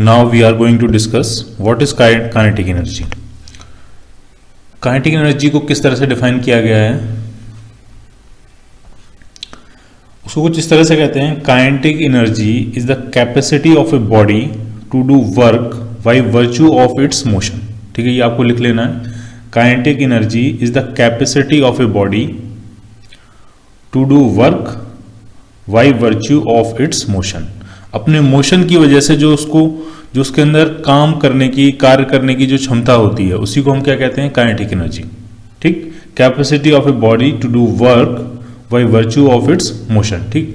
Now we are going to discuss what is kinetic energy. Kinetic energy को किस तरह से डिफाइन किया गया है, उसको कुछ इस तरह से कहते हैं, kinetic energy is the capacity of a body to do work by virtue of its motion. ठीक है, ये आपको लिख लेना है. Kinetic energy is the capacity of a body to do work by virtue of its motion. अपने motion की वजह से जो उसके अंदर काम करने की, कार्य करने की जो क्षमता होती है, उसी को हम क्या कहते हैं, काइनेटिक एनर्जी. ठीक, capacity of a body to do work by virtue of its motion. ठीक,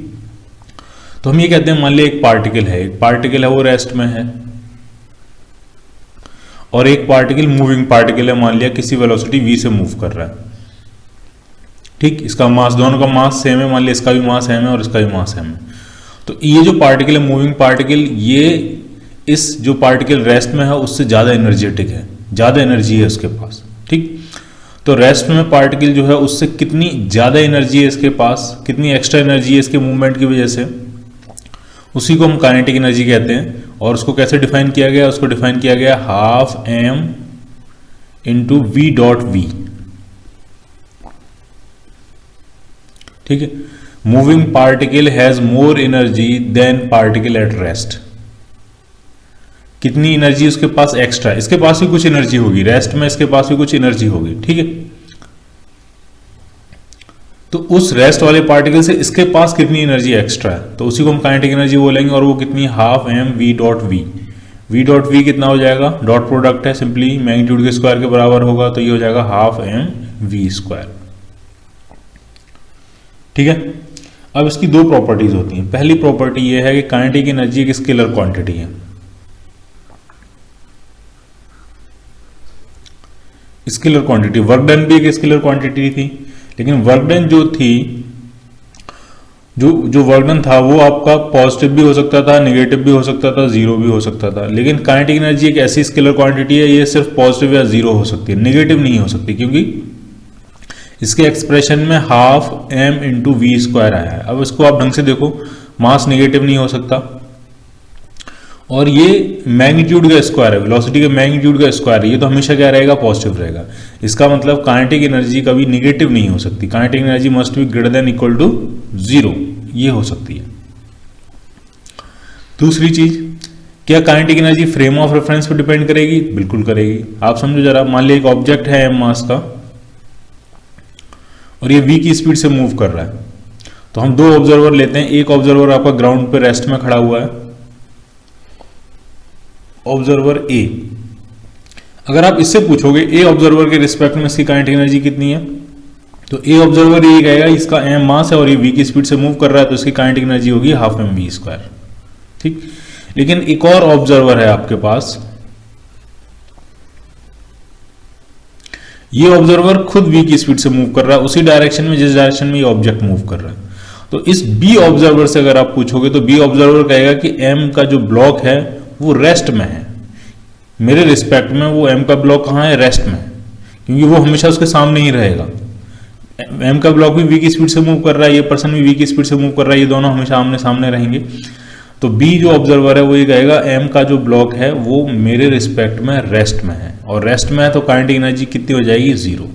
तो हम ये कहते हैं, मान लिया एक पार्टिकल है वो रेस्ट में है, और एक पार्टिकल मूविंग पार्टिकल है, मान लिया किसी वेलोसिटी v से मूव कर रहा है. ठीक, इसका मास, दोनों का मास सेम है, मान लिया इसका भी मास सेम है और इसका भी मास सेम है. तो ये जो पार्टिकल है, मूविंग पार्टिकल, ये इस जो पार्टिकल रेस्ट में है उससे ज़्यादा एनर्जेटिक है, ज़्यादा एनर्जी है उसके पास. ठीक, तो रेस्ट में पार्टिकल जो है उससे कितनी ज़्यादा एनर्जी है इसके पास, कितनी एक्स्ट्रा एनर्जी है इसके मूवमेंट की वजह से, उसी को हम काइनेटिक एनर्जी कहते हैं. और उसको कैसे डिफाइन किया गया, उसको डिफाइन किया गया half m into v dot v. ठीक है, moving particle has more energy than particle at rest. कितनी एनर्जी उसके पास एक्स्ट्रा, इसके पास भी कुछ एनर्जी होगी, रेस्ट में इसके पास भी कुछ एनर्जी होगी. ठीक है, तो उस रेस्ट वाले पार्टिकल से इसके पास कितनी एनर्जी एक्स्ट्रा है, तो उसी को हम काइनेटिक एनर्जी बोलेंगे. और वो कितनी, half m v dot v. V dot v कितना हो जाएगा, डॉट प्रोडक्ट है, सिंपली मैग्नीट्यूड के स्क्वायर के बराबर होगा, तो ये हो जाएगा हाफ m v स्क्वायर. ठीक है, अब इसकी दो प्रॉपर्टीज होती हैं. पहली प्रॉपर्टी ये है कि काइनेटिक एनर्जी एक स्केलर क्वांटिटी है. स्केलर क्वांटिटी, वर्क डन भी एक स्केलर क्वांटिटी थी, लेकिन वर्क डन जो थी, जो वर्क डन था वो आपका पॉजिटिव भी हो सकता था, नेगेटिव भी हो सकता था, जीरो भी हो सकता था. लेकिन काइनेटिक एनर्जी एक ऐसी स्केलर क्वांटिटी है, ये सिर्फ पॉजिटिव या जीरो हो सकती है, नेगेटिव नहीं हो सकती, क्योंकि इसके एक्सप्रेशन में half m into v square आया है. अब इसको आप ढंग से देखो, मास नेगेटिव नहीं हो सकता, और ये मैग्नीट्यूड का स्क्वायर है, वेलोसिटी के मैग्नीट्यूड का स्क्वायर है, ये तो हमेशा क्या रहेगा, पॉजिटिव रहेगा. इसका मतलब काइनेटिक एनर्जी कभी नेगेटिव नहीं हो सकती. Kinetic energy must be greater than equal to zero, ये हो सकती है. दूसरी चीज, क्या kinetic energy frame of reference पर डिपेंड करेगी? बिल्कुल करेगी. आप समझो जरा, मान लिया एक ऑब्जेक्ट है m मास का, और ये v की स्पीड से मूव कर रहा है. तो हम दो ऑब्जर्वर लेते हैं. एक ऑब्जर्वर आपका ग्राउंड पे रेस्ट में खड़ा हुआ है, ऑब्जर्वर ए. अगर आप इससे पूछोगे ए ऑब्जर्वर के रिस्पेक्ट में इसकी काइनेटिक एनर्जी कितनी है, तो ए ऑब्जर्वर ये कहेगा इसका m मास है और ये v की स्पीड से मूव कर रहा है, तो इसकी काइनेटिक एनर्जी होगी हाफ m v स्क्वायर. ठीक, लेकिन एक और ऑब्जर्वर है आपके पास, ये ऑब्जर्वर खुद v की स्पीड से मूव कर रहा है, उसी डायरेक्शन में जिस डायरेक्शन में ये ऑब्जेक्ट मूव कर रहा है. तो इस b ऑब्जर्वर से अगर आप पूछोगे, तो b ऑब्जर्वर कहेगा कि m का जो ब्लॉक है वो रेस्ट में है, मेरे रिस्पेक्ट में वो m का ब्लॉक कहाँ है, रेस्ट में, क्योंकि वो हमेशा उसके सामने ही रहेगा. m का ब्लॉक भी v की स्पीड से मूव कर रहा है, ये पर्सन भी v की स्पीड से मूव कर रहा है, ये दोनों हमेशा आमने सामने रहेंगे. तो b जो ऑब्जर्वर है वो ये कहेगा m का जो ब्लॉक है वो मेरे रिस्पेक्ट में रेस्ट में है, और रेस्ट में है तो काइनेटिक एनर्जी कितनी हो जाएगी, जीरो.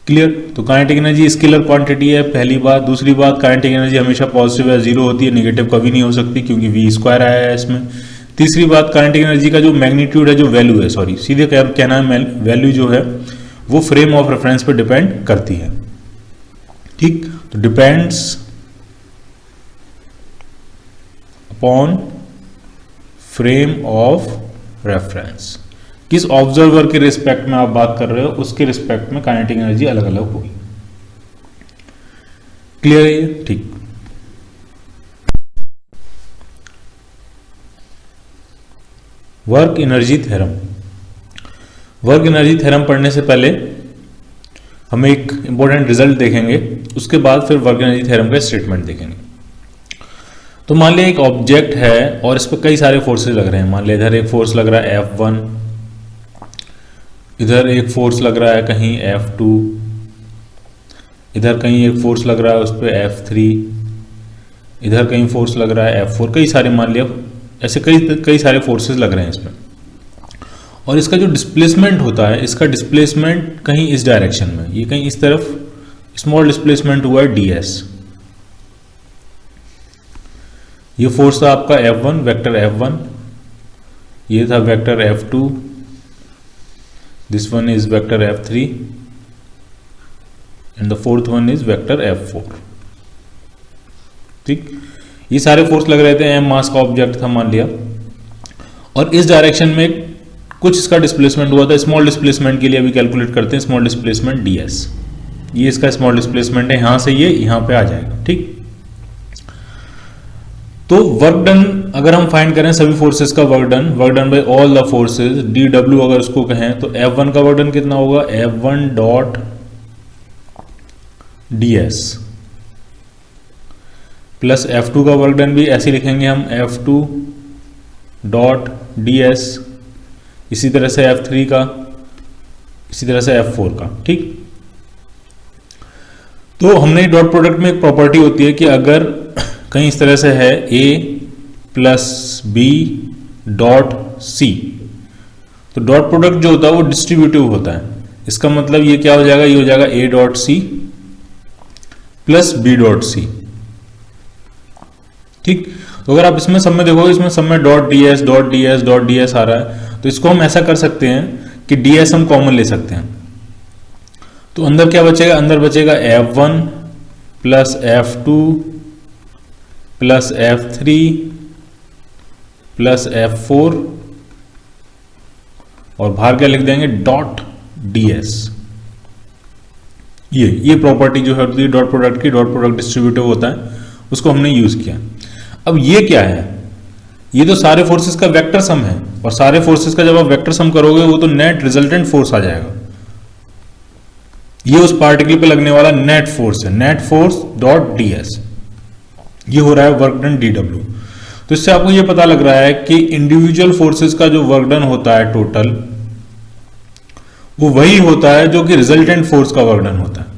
क्लियर? तो काइनेटिक एनर्जी स्केलर क्वांटिटी है, पहली बात. दूसरी बात, काइनेटिक एनर्जी हमेशा पॉजिटिव या जीरो होती है, नेगेटिव कभी नहीं हो सकती, क्योंकि वी स्क्वायर आया है इसमें. तीसरी बात, काइनेटिक एनर्जी का जो मैग्नीट्यूड है, जो वैल्यू है, सॉरी सीधे कहना है, वैल्यू जो है वो फ्रेम ऑफ रेफरेंस पर डिपेंड करती है. ठीक, तो depends upon frame of reference. किस ऑब्जर्वर के रिस्पेक्ट में आप बात कर रहे हो, उसके रिस्पेक्ट में काइनेटिक एनर्जी अलग अलग होगी. क्लियर है ये? ठीक. Work energy theorem. Work energy theorem पढ़ने से पहले हम एक इंपॉर्टेंट रिजल्ट देखेंगे, उसके बाद फिर वर्क एनर्जी थ्योरम का स्टेटमेंट देखेंगे. तो मान लिया एक ऑब्जेक्ट है और इस पर कई सारे फोर्सेस लग रहे हैं. मान लिया इधर एक फोर्स लग रहा है F1, इधर एक फोर्स लग रहा है कहीं F2, इधर कहीं एक फोर्स लग रहा है उस पर F3, इधर कहीं फोर्स लग रहा है F4, कई सारे मान लिया, ऐसे कई सारे फोर्सेस लग रहे हैं इसमें। और इसका जो डिस्प्लेसमेंट होता है, इसका डिस्प्लेसमेंट कहीं इस डायरेक्शन में, ये कहीं इस तरफ स्मॉल डिस्प्लेसमेंट हुआ है ds। ये फोर्स था आपका F1, वेक्टर F1, ये था vector F2, this one is vector F3 and the fourth one is vector F4। ठीक, ये सारे फोर्स लग रहे थे, m मास का ऑब्जेक्ट था मान लिया, और इस डायरेक्शन में कुछ इसका डिस्प्लेसमेंट हुआ था। स्मॉल डिस्प्लेसमेंट के लिए अभी कैलकुलेट करते हैं, स्मॉल डिस्प्लेसमेंट ds, ये इसका स्मॉल डिस्प्लेसमेंट है, यहां से ये यहां पे आ जाएगा। ठीक, तो वर्क डन अगर हम फाइंड करें सभी फोर्सेस का work done by all the forces dw अगर उसको कहें तो F1 का वर्क डन कितना होगा, F1 dot ds plus F2 का वर्क डन भी ऐसे लिखेंगे हम, F2 डॉट ds, इसी तरह से F3 का, इसी तरह से F4 का। ठीक, तो हमने डॉट प्रोडक्ट में एक प्रॉपर्टी होती है कि अगर कहीं इस तरह से है a plus b dot c, तो डॉट प्रोडक्ट जो होता है वो डिस्ट्रीब्यूटिव होता है। इसका मतलब ये क्या हो जाएगा, ये हो जाएगा a dot c plus b dot c. ठीक, तो अगर आप इसमें सब में देखोगे, इसमें सब में dot ds dot ds dot ds आ रहा है, तो इसको हम ऐसा कर सकते हैं कि ds हम कॉमन ले सकते हैं। तो अंदर क्या बचेगा, अंदर बचेगा F1 plus F2 plus F3 plus F4 और बाहर क्या लिख देंगे, डॉट ds। ये प्रॉपर्टी जो है डॉट प्रोडक्ट की, डॉट प्रोडक्ट डिस्ट्रीब्यूटिव होता है, उसको हमने यूज किया। अब ये क्या है, ये तो सारे फोर्सेस का वेक्टर सम है, और सारे फोर्सेस का जब आप वेक्टर सम करोगे वो तो नेट रिजल्टेंट फोर्स आ जाएगा। ये उस पार्टिकल पे लगने वाला नेट फोर्स है, नेट फोर्स डॉट ds, ये हो रहा है वर्क डन dw। तो इससे आपको ये पता लग रहा है कि इंडिविजुअल फोर्सेस का जो वर्क डन होता है टोटल, वो वही होता है जो कि रिजल्टेंट फोर्स का वर्क डन होता है।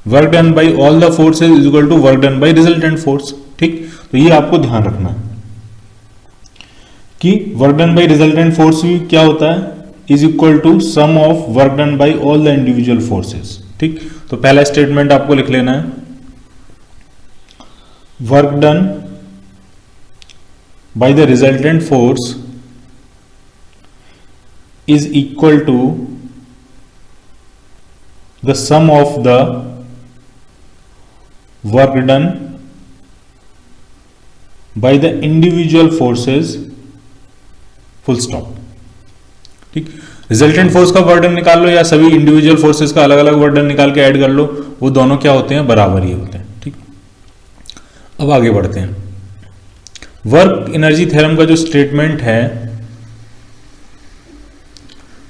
Work done by all the forces is equal to work done by resultant force. ठीक, तो ये आपको ध्यान रखना है कि work done by resultant force भी क्या होता है, is equal to sum of work done by all the individual forces. ठीक, तो पहला स्टेटमेंट आपको लिख लेना है, work done by the resultant force is equal to the sum of the work done by the individual forces, full stop। ठीक, resultant force का work done निकाल लो या सभी इंडिविजुअल फोर्सेस का अलग अलग वर्क डन निकाल के ऐड कर लो, वो दोनों क्या होते हैं, बराबर ही होते हैं। ठीक, अब आगे बढ़ते हैं। वर्क एनर्जी थ्योरम का जो स्टेटमेंट है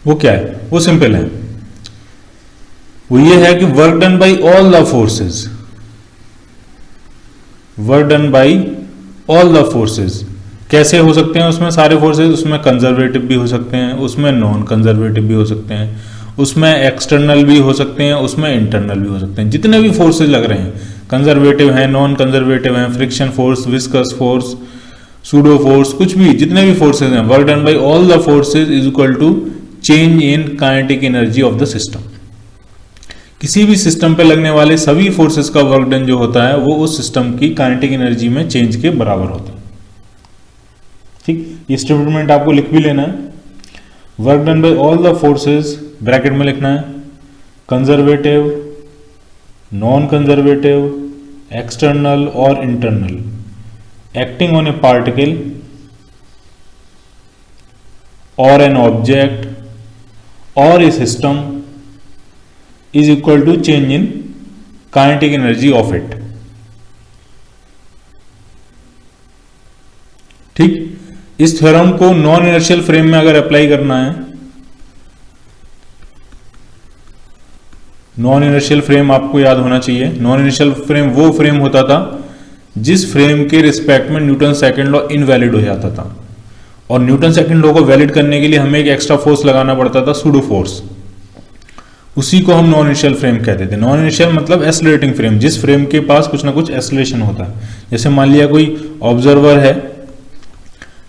वो क्या है, वो सिंपल है, वो ये है कि work done by all the forces, work done by all the forces कैसे हो सकते हैं, उसमें सारे फोर्सेस, उसमें कंजर्वेटिव भी हो सकते हैं, उसमें नॉन कंजर्वेटिव भी हो सकते हैं, उसमें एक्सटर्नल भी हो सकते हैं, उसमें इंटरनल भी हो सकते हैं। जितने भी फोर्सेस लग रहे हैं, कंजर्वेटिव हैं, नॉन कंजर्वेटिव हैं, friction force, viscous force, pseudo force, कुछ भी जितने भी फोर्सेस हैं, work done by all the forces is equal to change in kinetic energy of the system. किसी भी सिस्टम पे लगने वाले सभी फोर्सेस का वर्क डन जो होता है वो उस सिस्टम की काइनेटिक एनर्जी में चेंज के बराबर होता है। ठीक, ये स्टेटमेंट आपको लिख भी लेना है, work done by all the forces, bracket में लिखना है कंजर्वेटिव, नॉन कंजर्वेटिव, एक्सटर्नल और internal, acting on A particle और एन ऑब्जेक्ट और ए system is equal to change in kinetic energy of it। ठीक, इस थ्योरम को नॉन इनर्शियल फ्रेम में अगर अप्लाई करना है, नॉन इनर्शियल फ्रेम आपको याद होना चाहिए। नॉन इनर्शियल फ्रेम वो फ्रेम होता था जिस फ्रेम के रिस्पेक्ट में न्यूटन सेकंड लॉ इनवैलिड हो जाता था, और न्यूटन सेकंड लॉ को वैलिड करने के लिए हमें एक एक्स्ट्रा फोर्स लगाना पड़ता था, सूडो फोर्स। उसी को हम नॉन इनिशियल फ्रेम कहते थे। नॉन इनिशियल मतलब एस्लेटिंग फ्रेम, जिस फ्रेम के पास कुछ ना कुछ एस्लेशन होता है। जैसे मान लिया कोई ऑब्जर्वर है,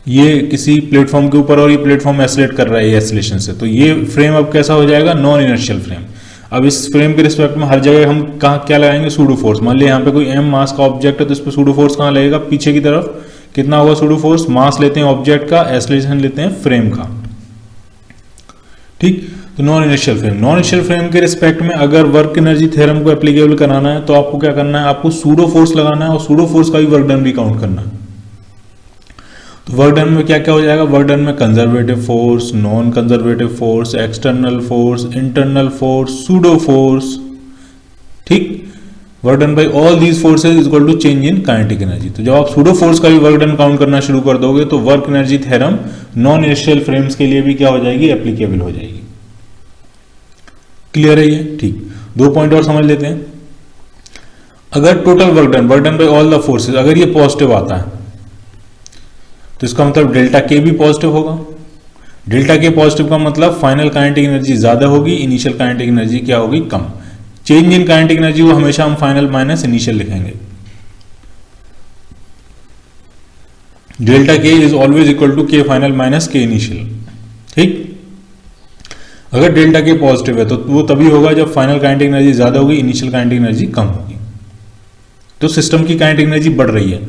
ये किसी प्लेटफॉर्म के ऊपर और ये प्लेटफॉर्म एस्लेट कर रहा है एस्लेशन से, तो ये फ्रेम अब कैसा हो जाएगा, नॉन इनर्शियल फ्रेम। अब इस फ्रेम के रिस्पेक्ट में हर जगह हम कहाँ क्या लगाएंगे, सूडो फोर्स। मान लिया यहाँ पे कोई m मास का ऑब्जेक्ट है तो इस पर सूडो फोर्स कहाँ लगेगा, पीछे की तरफ। कितना होगा सूडो फोर्स, मास लेते हैं ऑब्जेक्ट का, एस्लेशन लेते हैं फ्रेम का, ठीक। तो non initial frame, non initial frame के रिस्पेक्ट में अगर वर्क एनर्जी थ्योरम को एप्लीकेबल कराना है तो आपको क्या करना है, आपको सूडो फोर्स लगाना है और सूडो फोर्स का भी वर्क डन भी काउंट करना है। तो वर्क डन में क्या क्या हो जाएगा, वर्क डन में conservative force, non conservative force, external force, internal force, pseudo force, ठीक। Work done by all these forces is equal to change in kinetic energy. तो जब आप सूडो फोर्स का भी वर्क डन काउंट करना शुरू कर दोगे तो work energy theorem non initial frames के लिए भी क्या हो जाएगी, एप्लीकेबल हो जाएगी। क्लियर है ये, ठीक। 2 पॉइंट और समझ लेते हैं। अगर total work done by all the forces अगर ये पॉजिटिव आता है तो इसका मतलब डेल्टा के भी पॉजिटिव होगा। डेल्टा के पॉजिटिव का मतलब फाइनल काइनेटिक एनर्जी ज्यादा होगी, इनिशियल काइनेटिक एनर्जी क्या होगी, कम। चेंज इन काइनेटिक एनर्जी को हमेशा हम फाइनल माइनस इनिशियल लिखेंगे। डेल्टा के इज ऑलवेज इक्वल टू के फाइनल माइनस के इनिशियल, ठीक। अगर डेल्टा के पॉजिटिव है तो वो तभी होगा जब फाइनल काइनेटिक एनर्जी ज्यादा होगी, इनिशियल काइनेटिक एनर्जी कम होगी। तो सिस्टम की काइनेटिक एनर्जी बढ़ रही है।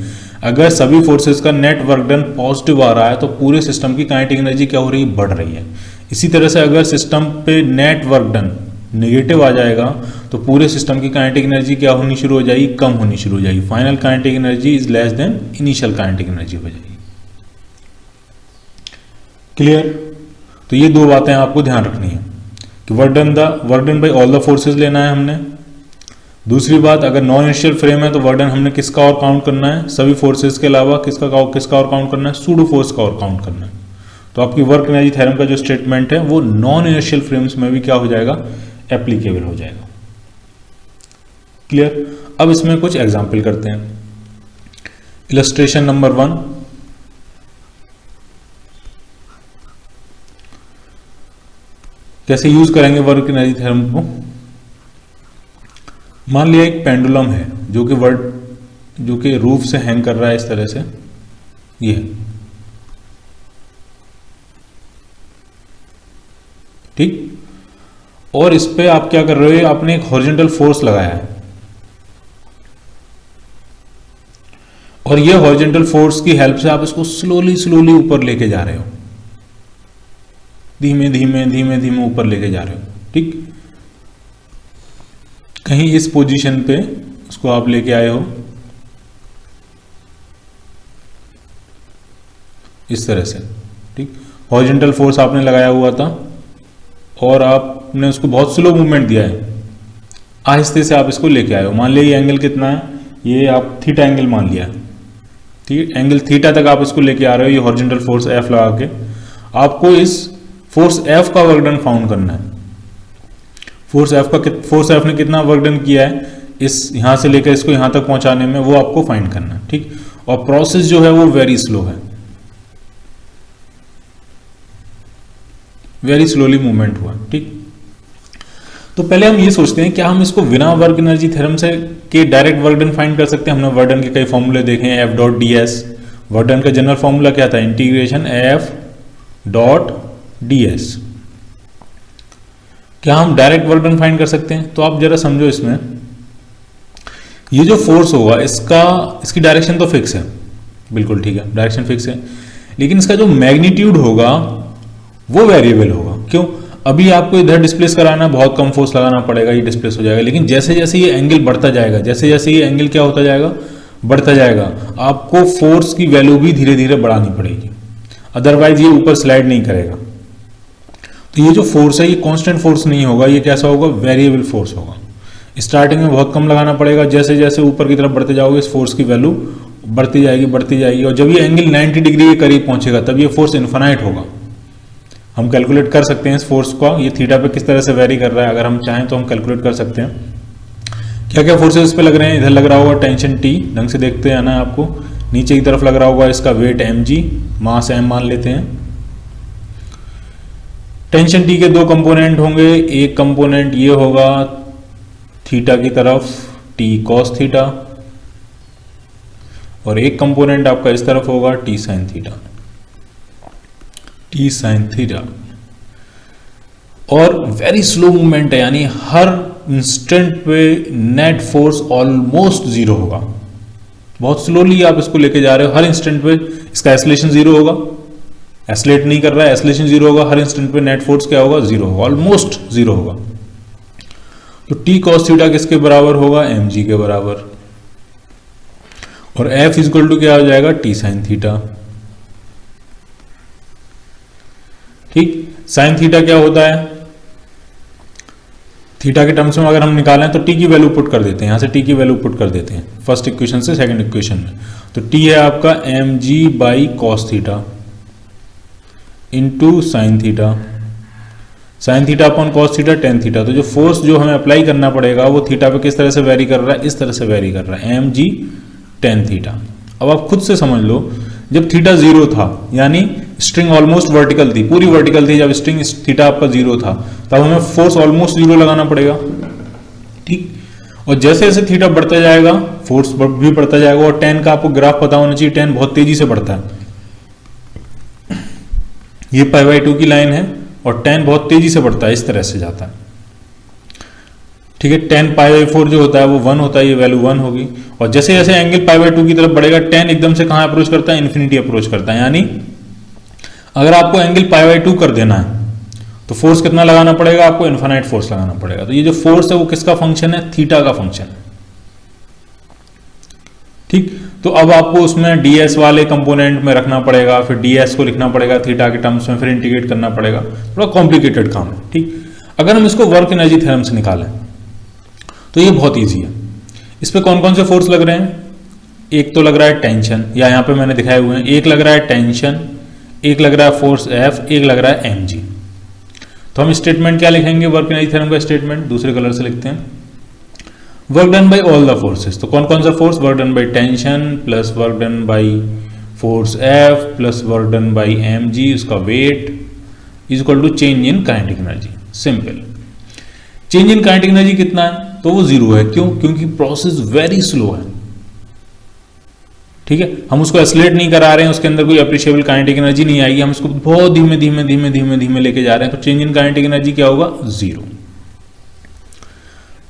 अगर सभी फोर्सेस का नेट वर्क डन पॉजिटिव आ रहा है तो पूरे सिस्टम की काइनेटिक एनर्जी क्या हो रही है, बढ़ रही है। इसी तरह से अगर सिस्टम पे नेट वर्क डन नेगेटिव आ जाएगा तो पूरे सिस्टम की काइनेटिक एनर्जी क्या होनी शुरू हो जाएगी, कम होनी शुरू हो जाएगी। Final kinetic energy is less than initial kinetic energy हो जाएगी। क्लियर। तो ये 2 बातें आपको ध्यान रखनी है कि work done by all the forces लेना है हमने। दूसरी बात, अगर नॉन इनिशियल फ्रेम है तो वर्क डन हमने किसका और काउंट करना है, सभी फोर्सेज के अलावा किसका और काउंट करना है, सूडो फोर्स का और काउंट करना है। तो आपकी वर्क एनर्जी थ्योरम का जो स्टेटमेंट है वो नॉन इनिशियल फ्रेम्स में भी क्या हो जाएगा, एप्लीकेबल हो जाएगा। क्लियर। अब इसमें कुछ एग्जाम्पल करते हैं। इलस्ट्रेशन नंबर 1, कैसे यूज करेंगे वर्क एनर्जी थ्योरम को। मान लिया एक पेंडुलम है जो कि रूफ से हैंग कर रहा है इस तरह से, ये ठीक। और इस पे आप क्या कर रहे हो, आपने एक हॉरिजॉन्टल फोर्स लगाया है और ये हॉरिजॉन्टल फोर्स की हेल्प से आप इसको स्लोली ऊपर लेके जा रहे हो, धीमे धीमे ऊपर लेके जा रहे हो, ठीक। कहीं इस पोजीशन पे उसको आप लेके आए हो इस तरह से, ठीक। हॉरिजॉन्टल फोर्स आपने लगाया हुआ था और आपने उसको बहुत स्लो मूवमेंट दिया है, आहिस्ते से आप इसको लेके आए हो। मान लिया ये एंगल कितना है, ये आप थीटा एंगल मान लिया, ठीक। एंगल थीटा तक आप इसको लेके आ रहे हो, ये हॉरिजॉन्टल फोर्स एफ लगा के। आपको इस फोर्स एफ का वर्क डन फाउंड करना है। फोर्स एफ ने कितना वर्क डन किया है इस यहां से लेकर इसको यहां तक पहुंचाने में, वो आपको फाइंड करना है, ठीक। और प्रोसेस जो है वो वेरी स्लो है, वेरी स्लोली मूवमेंट हुआ, ठीक। तो पहले हम ये सोचते हैं क्या हम इसको बिना वर्क एनर्जी थ्योरम से के डायरेक्ट वर्क डन फाइंड कर सकते हैं। हमने वर्क डन के कई फॉर्मूले देखे हैं, F dot D S. Work done का जनरल फॉर्मूला क्या था, integration f dot D S. क्या हम डायरेक्ट वर्क डन फाइंड कर सकते हैं? तो आप जरा समझो, इसमें ये जो फोर्स होगा इसकी डायरेक्शन तो फिक्स है, बिल्कुल ठीक है, डायरेक्शन फिक्स है, लेकिन इसका जो मैग्नीट्यूड होगा वो वेरिएबल होगा। क्यों? अभी आपको इधर डिस्प्लेस कराना, बहुत कम फोर्स लगाना पड़ेगा, ये डिस्प्लेस हो जाएगा। लेकिन जैसे जैसे ये एंगल बढ़ता जाएगा, जैसे जैसे ये एंगल क्या होता जाएगा, बढ़ता जाएगा, आपको फोर्स की वैल्यू भी धीरे धीरे बढ़ानी पड़ेगी, अदरवाइज ये ऊपर स्लाइड नहीं करेगा। तो ये जो फोर्स है ये कांस्टेंट फोर्स नहीं होगा, ये कैसा होगा, वेरिएबल फोर्स होगा। स्टार्टिंग में बहुत कम लगाना पड़ेगा, जैसे जैसे ऊपर की तरफ बढ़ते जाओगे इस फोर्स की वैल्यू बढ़ती जाएगी, और जब ये एंगल 90 डिग्री के करीब पहुंचेगा तब ये फोर्स इन्फिनाइट होगा। हम कैलकुलेट कर सकते हैं इस फोर्स का, ये थीटा पे किस तरह से वेरी कर रहा है, अगर हम चाहें तो हम कैलकुलेट कर सकते हैं। क्या क्या फोर्सेस इस पे लग रहे हैं, इधर लग रहा होगा टेंशन T, ढंग से देखते हैं ना आपको। नीचे की तरफ लग रहा होगा इसका वेट mg, मास m मान लेते हैं। टेंशन टी के दो कंपोनेंट होंगे, एक कंपोनेंट ये होगा थीटा की तरफ टी कॉस थीटा, और एक कंपोनेंट आपका इस तरफ होगा T sine theta, T sine theta. और वेरी स्लो मूवमेंट है, यानी हर इंस्टेंट पे नेट फोर्स ऑलमोस्ट जीरो होगा। बहुत स्लोली आप इसको लेके जा रहे हो, हर इंस्टेंट पे इसका एस्लेशन जीरो होगा, एस्लेट नहीं कर रहा है, एस्लेशन जीरो होगा, हर इंस्टेंट पे नेट फोर्स क्या होगा, जीरो होगा, ऑलमोस्ट जीरो होगा। तो टी कॉस थीटा किसके बराबर होगा, एम जी के बराबर, और एफ इक्वल टू क्या हो जाएगा, टी साइन थीटा। ठीक, साइन थीटा क्या होता है, थीटा के टर्म्स में अगर हम निकालें तो टी की वैल्यू पुट कर देते हैं, यहां से टी की वैल्यू पुट कर देते हैं फर्स्ट इक्वेशन से सेकंड इक्वेशन में। तो टी है आपका m g by cos theta into sine theta, sine theta upon cos theta tan theta. तो जो फोर्स जो हमें अप्लाई करना पड़ेगा वो थीटा पे किस तरह से वेरी कर रहा है, इस तरह से वेरी कर रहा है, एम जी टेन थीटा। अब आप खुद से समझ लो, जब थीटा जीरो था यानी स्ट्रिंग ऑलमोस्ट वर्टिकल थी, पूरी वर्टिकल थी, जब स्ट्रिंग थीटा आपका जीरो था तब हमें फोर्स ऑलमोस्ट जीरो लगाना पड़ेगा। ठीक, और जैसे जैसे थीटा बढ़ता जाएगा फोर्स भी बढ़ता जाएगा, और टेन का आपको ग्राफ पता होना चाहिए, टेन बहुत तेजी से बढ़ता है, ये पाई बाई 2 की लाइन है और टेन बहुत तेजी से बढ़ता है, इस तरह से जाता है। ठीक है, टेन पाई बाई 4 जो होता है वो 1 होता है, ये वैल्यू 1 होगी। और जैसे जैसे एंगल पाई बाई 2 की तरफ बढ़ेगा, टेन एकदम से कहां अप्रोच करता है, इन्फिनिटी अप्रोच करता है। यानी अगर आपको एंगल पाई बाई 2 कर देना है तो फोर्स कितना लगाना पड़ेगा, आपको इन्फिनाइट फोर्स लगाना पड़ेगा। तो ये जो फोर्स है वो किसका फंक्शन है, थीटा का फंक्शन है। ठीक, तो अब आपको उसमें ds वाले कंपोनेंट में रखना पड़ेगा, फिर ds को लिखना पड़ेगा थीटा के टर्म्स में, फिर इंटीग्रेट करना पड़ेगा, थोड़ा कॉम्प्लिकेटेड काम है। ठीक, अगर हम इसको वर्क एनर्जी थ्योरम से निकालें तो ये बहुत ईजी है। इस पे कौन कौन से फोर्स लग रहे हैं, एक तो लग रहा है टेंशन, या यहां पे मैंने दिखाए हुए हैं, एक लग रहा है टेंशन, एक लग रहा है फोर्स F, एक लग रहा है mg। तो हम स्टेटमेंट क्या लिखेंगे, वर्क एनर्जी थ्योरम का स्टेटमेंट दूसरे कलर से लिखते हैं, work done by all the forces. तो कौन कौन सा force, work done by tension plus work done by force F plus work done by mg, उसका weight is equal to change in kinetic energy. Simple, change in kinetic energy कितना है, तो वो zero है। क्यों, क्योंकि प्रोसेस वेरी स्लो है। ठीक है, हम उसको एस्लेट नहीं करा रहे हैं, उसके अंदर कोई अप्रिशिएबल काइनेटिक एनर्जी नहीं आएगी, हम इसको बहुत धीमे धीमे धीमे धीमे धीमे लेके जा रहे हैं, तो चेंज इन काइनेटिक एनर्जी क्या होगा, जीरो।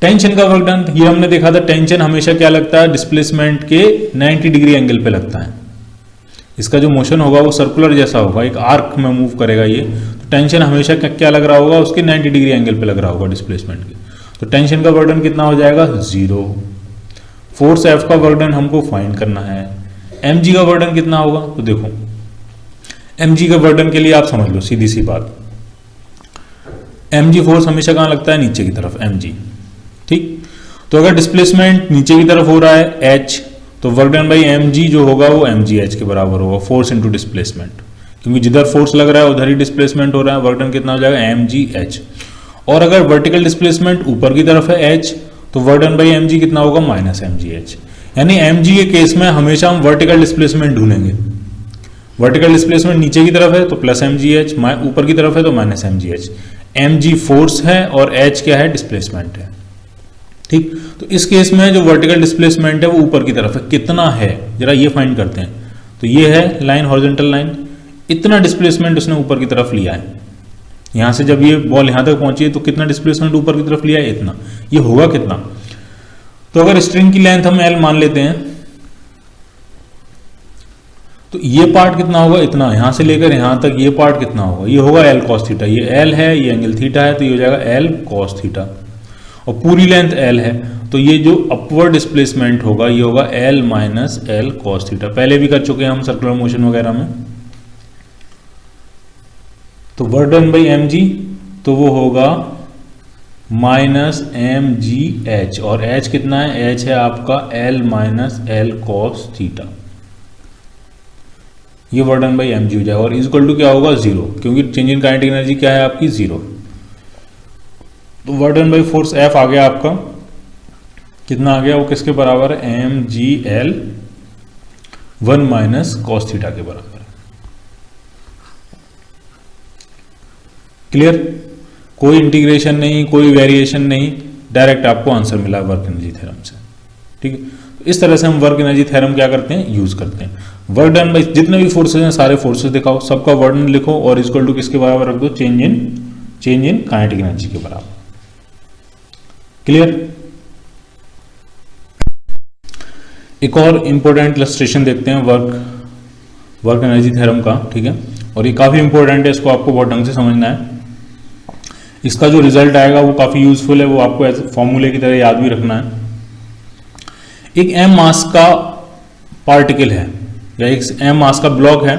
टेंशन का वर्क डन, ये हमने देखा था, टेंशन हमेशा क्या लगता है, डिस्प्लेसमेंट के 90 डिग्री एंगल पे लगता है। इसका जो मोशन होगा वो सर्कुलर जैसा होगा, एक आर्क में मूव करेगा ये, तो टेंशन हमेशा क्या लग रहा होगा, उसके 90 डिग्री एंगल पे लग रहा होगा डिस्प्लेसमेंट के। तो टेंशन का वर्क डन कितना हो जाएगा, जीरो। फोर्स F का वर्क डन हमको फाइंड करना है, mg का वर्क डन कितना होगा, तो देखो mg का वर्क डन के लिए आप समझ लो सीधी सी बात, mg फोर्स हमेशा कहां लगता है, नीचे की तरफ, mg। ठीक, तो अगर डिस्प्लेसमेंट नीचे की तरफ हो रहा है h, तो वर्क डन बाई mg जो होगा वो mgh के बराबर होगा, फोर्स इनटू डिस्प्लेसमेंट, क्योंकि जिधर फोर्स लग रहा है उधर ही डिस्प्लेसमेंट हो रहा है, वर्क डन कितना हो जाएगा, mgh। और अगर वर्टिकल डिस्प्लेसमेंट ऊपर की तरफ है h, तो वर्क डन बाई mg कितना होगा, माइनस mgh। यानी mg के केस में हमेशा हम वर्टिकल डिस्प्लेसमेंट ढूंढेंगे, वर्टिकल डिस्प्लेसमेंट नीचे की तरफ है तो प्लस mgh, ऊपर की तरफ है तो माइनस mgh। mg फोर्स है और h क्या है, डिस्प्लेसमेंट है। ठीक, तो इस केस में जो वर्टिकल डिस्प्लेसमेंट है वो ऊपर की तरफ है, कितना है जरा ये फाइंड करते हैं। तो ये है लाइन, हॉरिजॉन्टल लाइन, इतना डिस्प्लेसमेंट उसने ऊपर की तरफ लिया है, यहां से जब ये बॉल यहां तक पहुंची है तो कितना डिस्प्लेसमेंट ऊपर की तरफ लिया है, इतना। ये होगा कितना, तो अगर स्ट्रिंग की लेंथ हम L मान लेते हैं तो ये पार्ट कितना होगा, इतना, यहां से लेकर यहां तक ये पार्ट कितना होगा, ये होगा L cos थीटा, ये L है, ये एंगल थीटा है, तो ये हो जाएगा L cos थीटा, और पूरी लेंथ L है, तो ये जो अपवर्ड डिस्प्लेसमेंट होगा ये होगा L minus L cos theta. पहले भी कर चुके हैं हम सर्कुलर मोशन वगैरह में। तो वर्क डन बाई mg, तो वो होगा माइनस mgh, और h कितना है, h है आपका L minus L cos theta, ये वर्क डन बाई mg हो जाएगा, और इज इक्वल टू क्या होगा, जीरो, क्योंकि चेंज इन काइनेटिक एनर्जी क्या है आपकी, जीरो। तो work done by force F आ गया आपका, कितना आ गया, वो किसके बराबर है, mgl 1 माइनस cos थीटा के बराबर। क्लियर? कोई इंटीग्रेशन नहीं, कोई वेरिएशन नहीं, डायरेक्ट आपको आंसर मिला वर्क एनर्जी थ्योरम से। ठीक है, तो इस तरह से हम वर्क एनर्जी थ्योरम क्या करते हैं, यूज करते हैं। वर्क डन बाय जितने भी फोर्सेज हैं सारे फोर्सेज दिखाओ, सबका वर्णन लिखो और इक्वल टू किसके बराबर रख दो, चेंज इन काइनेटिक एनर्जी के बराबर। क्लियर? एक और इंपॉर्टेंट इलस्ट्रेशन देखते हैं वर्क एनर्जी थ्योरम का। ठीक है, और ये काफी इंपॉर्टेंट है, इसको आपको बहुत ढंग से समझना है। इसका जो रिजल्ट आएगा वो काफी यूजफुल है, वो आपको ऐसे फॉर्मूले की तरह याद भी रखना है। एक m मास का पार्टिकल है या एक m मास का ब्लॉक है,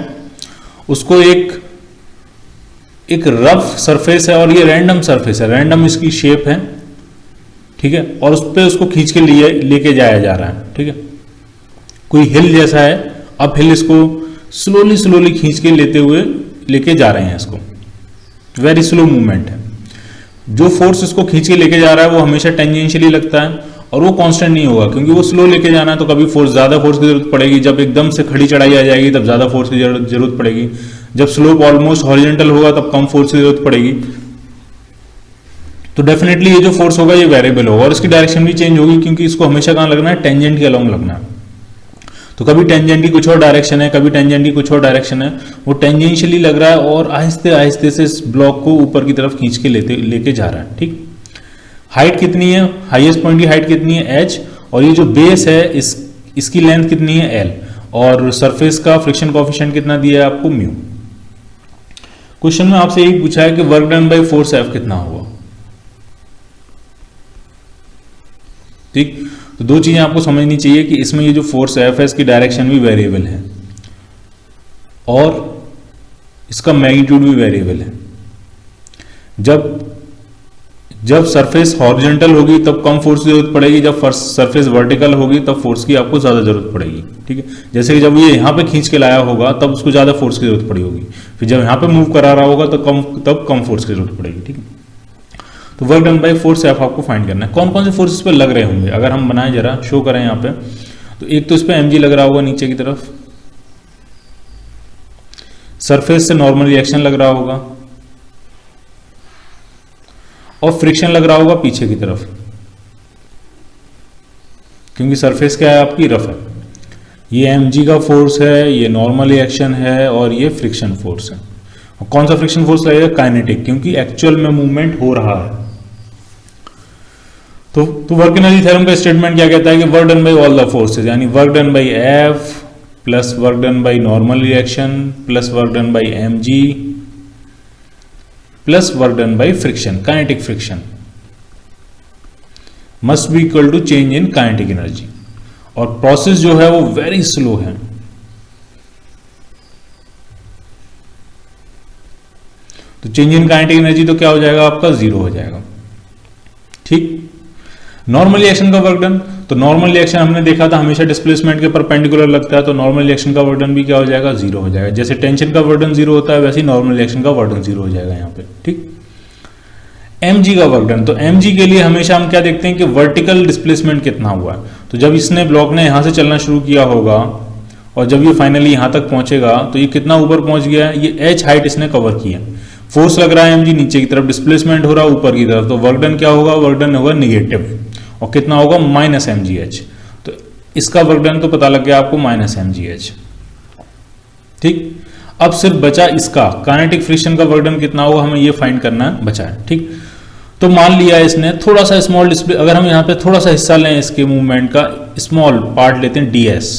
उसको एक रफ सरफेस है और ये रैंडम सरफेस है, रैंडम इसकी शेप है। ठीक है, और उस पर उसको खींच के लेके जाया जा रहा है। ठीक है, कोई हिल जैसा है, अब हिल इसको स्लोली खींच के लेके जा रहे हैं इसको, वेरी स्लो मूवमेंट है। जो फोर्स इसको खींच के लेके जा रहा है वो हमेशा टेंजेंशियली लगता है और वो कांस्टेंट नहीं होगा, क्योंकि वो स्लो लेके जाना है तो कभी ज्यादा फोर्स की जरूरत पड़ेगी, जब एकदम से खड़ी चढ़ाई आ जाएगी तब ज्यादा फोर्स की जरूरत पड़ेगी, जब स्लोप ऑलमोस्ट हॉरिजॉन्टल होगा तब कम फोर्स की जरूरत पड़ेगी। तो डेफिनेटली ये जो फोर्स होगा ये वेरिएबल होगा और इसकी डायरेक्शन भी चेंज होगी, क्योंकि इसको हमेशा कहां लगना है, टेंजेंट के अलोंग लगना है। तो कभी टेंजेंट की कुछ और डायरेक्शन है, कभी टेंजेंट की कुछ और डायरेक्शन है, वो टेंजेंशियली लग रहा है और आहिस्ते आहिस्ते से इस ब्लॉक को ऊपर की तरफ खींच के लेके जा रहा है। ठीक, हाइट कितनी है, हाईएस्ट पॉइंट की हाइट कितनी है, h, और ये जो बेस है इसकी लेंथ कितनी है, l, और सरफेस का फ्रिक्शन कोएफिशिएंट कितना दिया है आपको, म्यू। क्वेश्चन में आपसे यही पूछा है कि work done by force F कितना होगा। ठीक, तो दो चीजें आपको समझनी चाहिए कि इसमें ये जो फोर्स F है इसकी डायरेक्शन भी वेरिएबल है और इसका मैग्नीट्यूड भी वेरिएबल है। जब सरफेस हॉरिजॉन्टल होगी तब कम फोर्स की जरूरत पड़ेगी, जब सरफेस वर्टिकल होगी तब फोर्स की आपको ज्यादा जरूरत पड़ेगी। ठीक है, जैसे कि जब ये यहाँ पे खींच के लाया होगा तब उसको ज्यादा फोर्स की जरूरत पड़ी होगी, फिर जब यहाँ पे मूव करा रहा होगा तब कम फोर्स की जरूरत पड़ेगी। ठीक है, तो work done by force F आपको फाइंड करना है। कौन कौन से फोर्सेस पे लग रहे होंगे, अगर हम बनाएं जरा शो करें यहाँ पे, तो एक तो इस पे mg लग रहा होगा नीचे की तरफ, सरफेस से नॉर्मल रिएक्शन लग रहा होगा और फ्रिक्शन लग रहा होगा पीछे की तरफ, क्योंकि सरफेस क्या है आपकी, रफ है। ये mg का फोर्स है, ये नॉर्मल रिएक्शन है और ये फ्रिक्शन फोर्स है। और कौन सा फ्रिक्शन फोर्स लगेगा, काइनेटिक, क्योंकि एक्चुअल में मूवमेंट हो रहा है। तो वर्क एनर्जी थ्योरम का स्टेटमेंट क्या कहता है कि work done by all the forces, यानी work done by F plus work done by normal reaction plus work done by mg plus work done by friction, kinetic friction, must be equal to change in kinetic energy. और process जो है वो very slow है। तो change in kinetic energy तो क्या हो जाएगा आपका, जीरो हो जाएगा। ठीक, नॉर्मल रिएक्शन का वर्क डन, तो नॉर्मल रिएक्शन हमने देखा था हमेशा डिस्प्लेसमेंट के परपेंडिकुलर लगता है, तो नॉर्मल रिएक्शन का वर्क डन भी क्या हो जाएगा, जीरो हो जाएगा। जैसे टेंशन का वर्क डन जीरो होता है वैसे ही नॉर्मल रिएक्शन का वर्क डन जीरो हो जाएगा यहाँ पे। ठीक, mg का वर्क डन, तो mg के लिए हमेशा हम क्या देखते हैं कि वर्टिकल डिस्प्लेसमेंट कितना हुआ है। तो जब इसने ब्लॉक ने यहां से चलना शुरू किया होगा और जब ये फाइनली यहां तक पहुंचेगा तो ये कितना ऊपर पहुंच गया, ये h हाइट इसने कवर की है, फोर्स लग रहा है mg नीचे की तरफ, डिस्प्लेसमेंट हो रहा है ऊपर की तरफ, तो वर्क डन क्या होगा, वर्क डन होगा निगेटिव, और कितना होगा, माइनस mgh। तो इसका वर्क डन तो पता लग गया आपको, माइनस mgh। ठीक, अब सिर्फ बचा इसका काइनेटिक फ्रिक्शन का वर्क डन कितना होगा, हमें ये फाइंड करना बचा है। ठीक, तो मान लिया इसने थोड़ा सा स्मॉल डिस्प्ले, अगर हम यहाँ पे थोड़ा सा हिस्सा लें इसके मूवमेंट का, स्मॉल पार्ट लेते हैं ds,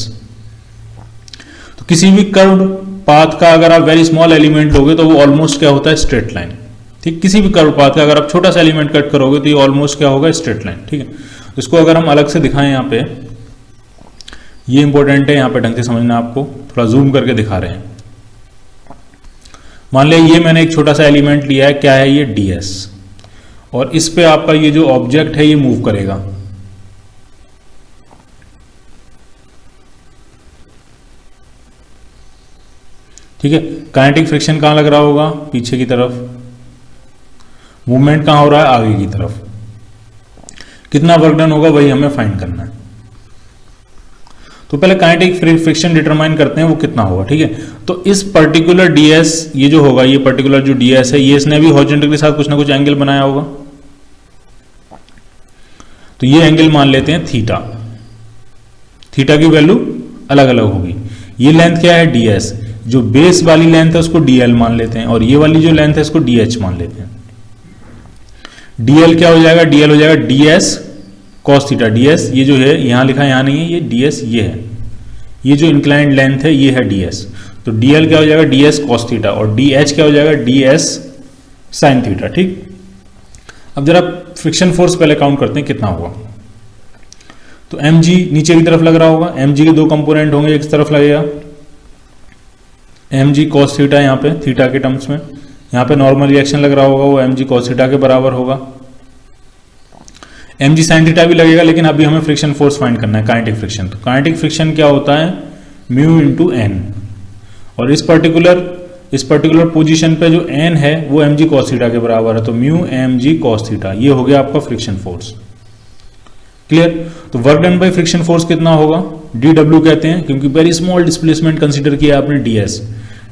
तो किसी भी कर्व्ड पाथ का अगर आप वेरी स्मॉल एलिमेंट लोगे तो वो ऑलमोस्ट क्या होता है, स्ट्रेट लाइन। ठीक, किसी भी कर्व पाथ का अगर आप छोटा सा एलिमेंट कट करोगे तो ये ऑलमोस्ट क्या होगा, स्ट्रेट लाइन। ठीक है, तो इसको अगर हम अलग से दिखाएं यहाँ पे, ये इंपॉर्टेंट है, यहाँ पे ढंग से समझना, आपको थोड़ा जूम करके दिखा रहे हैं। मान लिया ये मैंने एक छोटा सा एलिमेंट लिया है, क्या है ये, ds, और इस पे आपका ये जो ऑब्जेक्ट है ये मूव करेगा। ठीक है, काइनेटिक फ्रिक्शन कहां लग रहा होगा, पीछे की तरफ, मूवमेंट कहां हो रहा है, आगे की तरफ। कितना वर्क डन होगा वही हमें फाइंड करना है। तो पहले काइनेटिक फ्रिक्शन डिटरमाइन करते हैं वो कितना होगा, ठीक है। तो इस पर्टिकुलर ds ये जो होगा, ये पर्टिकुलर जो ds है, ये इसने भी हॉरिजॉन्टल के साथ कुछ ना कुछ एंगल बनाया होगा, तो ये एंगल मान लेते हैं थीटा। थीटा की वैल्यू अलग अलग होगी। ये लेंथ क्या है ds, जो बेस वाली लेंथ है उसको dl मान लेते हैं, और ये वाली जो लेंथ है इसको dh मान लेते हैं। dl क्या हो जाएगा, dl हो जाएगा ds cos थीटा। ds ये जो है यहां लिखा है, यहां नहीं है, ये ds ये है, ये जो इंक्लाइंड लेंथ है ये है ds। तो dl क्या हो जाएगा ds cos थीटा, और dh क्या हो जाएगा ds sin थीटा, ठीक। अब जरा फ्रिक्शन फोर्स पहले काउंट करते हैं कितना होगा। तो mg नीचे की तरफ लग रहा होगा, mg के दो कंपोनेंट होंगे, एक तरफ लगेगा mg cos थीटा, यहाँ पे थीटा के टर्म्स में, यहाँ पे नॉर्मल रिएक्शन लग रहा होगा, वो mg cos थीटा के बराबर होगा। mg sin थीटा भी लगेगा, लेकिन अभी हमें फ्रिक्शन फोर्स फाइंड करना है, काइनेटिक फ्रिक्शन। तो काइनेटिक फ्रिक्शन क्या होता है, म्यू इंटू एन, और इस पर्टिकुलर पोजीशन पे जो n है वो mg cos थीटा के बराबर है, तो म्यू mg cos थीटा, ये हो गया आपका फ्रिक्शन फोर्स। क्लियर। तो work done by friction force कितना होगा, dw कहते हैं, क्योंकि वेरी स्मॉल डिस्प्लेसमेंट कंसीडर किया आपने ds।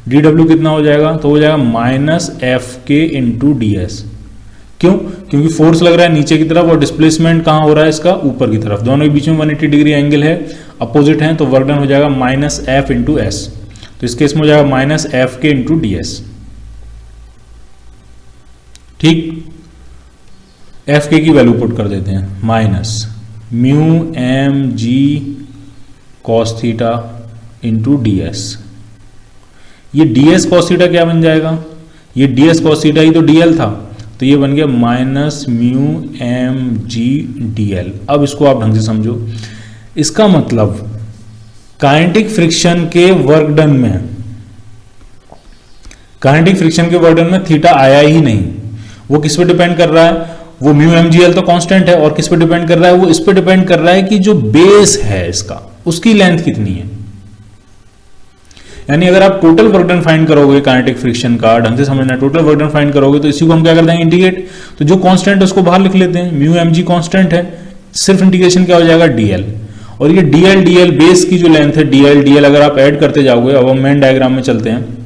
dw कितना हो जाएगा, तो हो जाएगा minus f k into ds। क्यों, क्योंकि फोर्स लग रहा है नीचे की तरफ और डिस्प्लेसमेंट कहां हो रहा है इसका, ऊपर की तरफ, दोनों के बीच में 180 डिग्री एंगल है, अपोजिट है, तो वर्क डन हो जाएगा माइनस एफ इंटू एस। तो इस केस में हो जाएगा minus f k into ds, ठीक। एफ के की वैल्यू पुट कर देते हैं, minus mu m g cos theta into ds। ये ds cos थीटा क्या बन जाएगा, ये ds cos थीटा ही तो dl था, तो ये बन गया minus mu m g dl। अब इसको आप ढंग से समझो, इसका मतलब काइनेटिक फ्रिक्शन के वर्क डन में, काइनेटिक फ्रिक्शन के वर्क डन में थीटा आया ही नहीं। वो किस पे डिपेंड कर रहा है, वो म्यू एम जी एल तो कांस्टेंट है, और किस पे डिपेंड कर रहा है, वो इस पे डिपेंड कर रहा है कि जो बेस है इसका, उसकी लेंथ कितनी है। यानी अगर आप टोटल वर्क डन फाइंड करोगे काइनेटिक फ्रिक्शन का, ढंग से समझना, टोटल वर्क डन फाइंड करोगे तो इसी को हम क्या कर देंगे, इंटीग्रेट। तो जो कांस्टेंट है उसको बाहर लिख लेते हैं, म्यू एम जी कांस्टेंट है, सिर्फ इंटीग्रेशन क्या हो जाएगा dl, और ये dl बेस की जो लेंथ है dl अगर आप ऐड करते जाओगे, अब हम मेन डायग्राम में चलते हैं,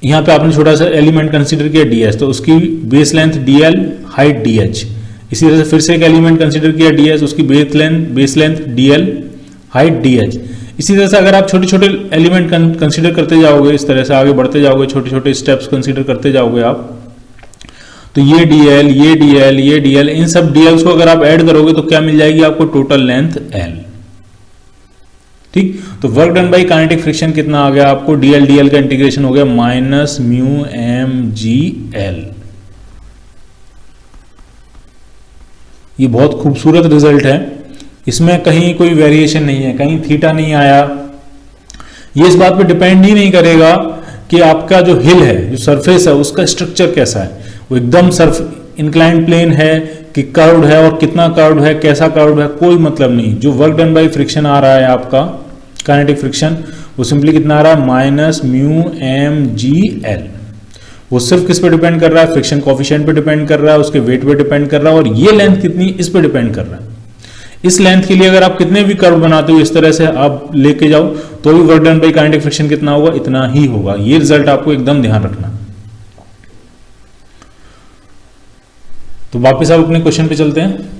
यहां पे आपने छोटा सा एलिमेंट कंसीडर किया ds, तो उसकी base length dl, height dh। इसी तरह से फिर से एक एलिमेंट कंसीडर किया ds, उसकी base length dl, height dh। इसी तरह से अगर आप छोटे छोटे एलिमेंट कंसीडर करते जाओगे, इस तरह से आगे बढ़ते जाओगे, छोटे छोटे स्टेप्स कंसीडर करते जाओगे आप, तो ये dl, ये dl, ये dl, इन सब dls को अगर आप ऐड करोगे तो क्या मिल जाएगी आपको, टोटल लेंथ l, ठीक। तो work done by kinetic friction कितना आ गया आपको, dl का इंटीग्रेशन हो गया minus mu m g l. ये बहुत खूबसूरत रिजल्ट है, इसमें कहीं कोई वेरिएशन नहीं है, कहीं थीटा नहीं आया। ये इस बात पे डिपेंड ही नहीं करेगा कि आपका जो हिल है, जो सरफेस है, उसका स्ट्रक्चर कैसा है, वो एकदम इंक्लाइंड प्लेन है कि कर्व्ड है, और कितना कर्व्ड है, कैसा कर्व्ड है, कोई मतलब नहीं। जो वर्क डन बाय फ्रिक्शन आ रहा है आपका काइनेटिक फ्रिक्शन, वो सिंपली कितना आ रहा है, minus mu m g l. वो सिर्फ किस पे डिपेंड कर रहा है, फ्रिक्शन कोफिशिएंट पे डिपेंड कर रहा है, उसके वेट पे डिपेंड कर रहा है, और ये लेंथ कितनी, इस पे डिपेंड कर रहा है। इस लेंथ के लिए अगर आप कितने भी कर्व बनाते हो, इस तरह से आप लेके जाओ, तो भी work done by kinetic friction कितना होगा, इतना ही होगा। ये रिजल्ट आपको एकदम ध्यान रखना। तो वापस आप अपने क्वेश्चन पे चलते हैं।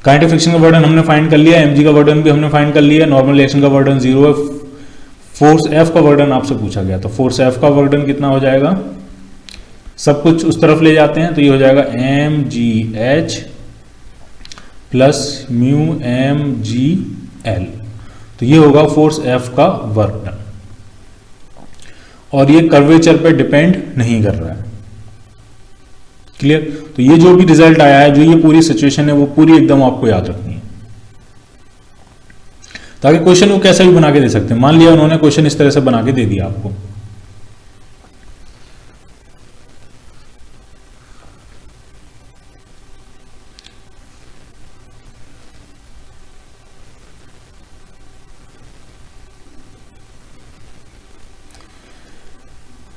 काइनेटिक फ्रिक्शन का वर्डन हमने फाइंड कर लिया, mg का वर्डन भी हमने फाइंड कर लिया, नॉर्मल रिएक्शन का वर्डन 0 है, फोर्स F का वर्डन आपसे पूछा गया, तो फोर्स F का वर्डन कितना हो जाएगा, सब कुछ उस तरफ ले जाते हैं, तो ये हो जाएगा mgh plus mu m g l. तो ये होगा फोर्स F का वर्क डन, और ये कर्वेचर पे डिपेंड नहीं कर रहा है। क्लियर। तो ये जो भी रिजल्ट आया है, जो ये पूरी सिचुएशन है, वो पूरी एकदम आपको याद रखनी है, ताकि क्वेश्चन वो कैसा भी बना के दे सकते हैं। मान लिया उन्होंने क्वेश्चन इस तरह से बना के दे दिया आपको,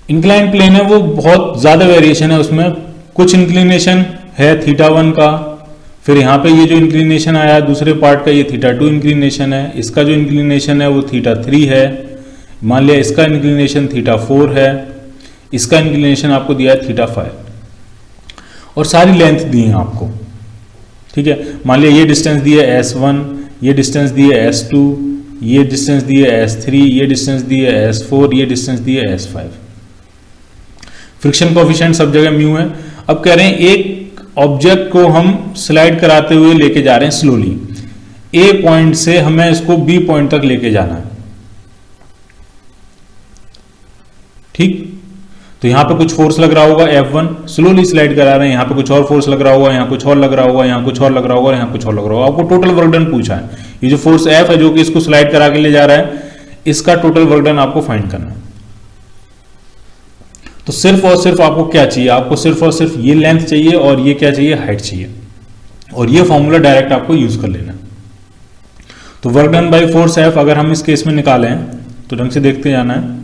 इंक्लाइन प्लेन है, वो बहुत ज्यादा वेरिएशन है उसमें, कुछ इंक्लिनेशन है थीटा 1 का, फिर यहाँ पे ये जो इंक्लिनेशन आया दूसरे पार्ट का, ये θ2 इंक्लिनेशन है, इसका जो इंक्लिनेशन है वो θ3 है, मान लिया इसका इंक्लिनेशन θ4 है, इसका इंक्लिनेशन आपको दिया है θ5 और सारी लेंथ दी है आपको। ठीक है, मान लिया ये डिस्टेंस दी है S1, ये डिस्टेंस दी है S2, ये डिस्टेंस दी है S3, ये डिस्टेंस दी है S4, ये डिस्टेंस दी है S5। फ्रिक्शन कोफिशिएंट सब जगह म्यू है। अब कह रहे हैं एक ऑब्जेक्ट को हम स्लाइड कराते हुए लेके जा रहे हैं स्लोली, ए पॉइंट से हमें इसको बी पॉइंट तक लेके जाना है। ठीक, तो यहां पे कुछ फोर्स लग रहा होगा F1, स्लोली स्लाइड करा रहे हैं, यहां पे कुछ और फोर्स लग रहा होगा, यहां कुछ और लग रहा होगा, यहां कुछ और लग रहा होगा, यहां कुछ और लग रहा होगा। आपको टोटल वर्क डन पूछा है। ये जो फोर्स F है जो कि इसको स्लाइड करा के ले जा रहा है, इसका टोटल वर्क डन आपको फाइंड करना है। तो सिर्फ और सिर्फ आपको क्या चाहिए, आपको सिर्फ और सिर्फ ये लेंथ चाहिए और ये क्या चाहिए, हाइट चाहिए, और ये फॉर्मूला डायरेक्ट आपको यूज कर लेना। तो work done by force F अगर हम इस केस में निकालें तो ढंग से देखते जाना है,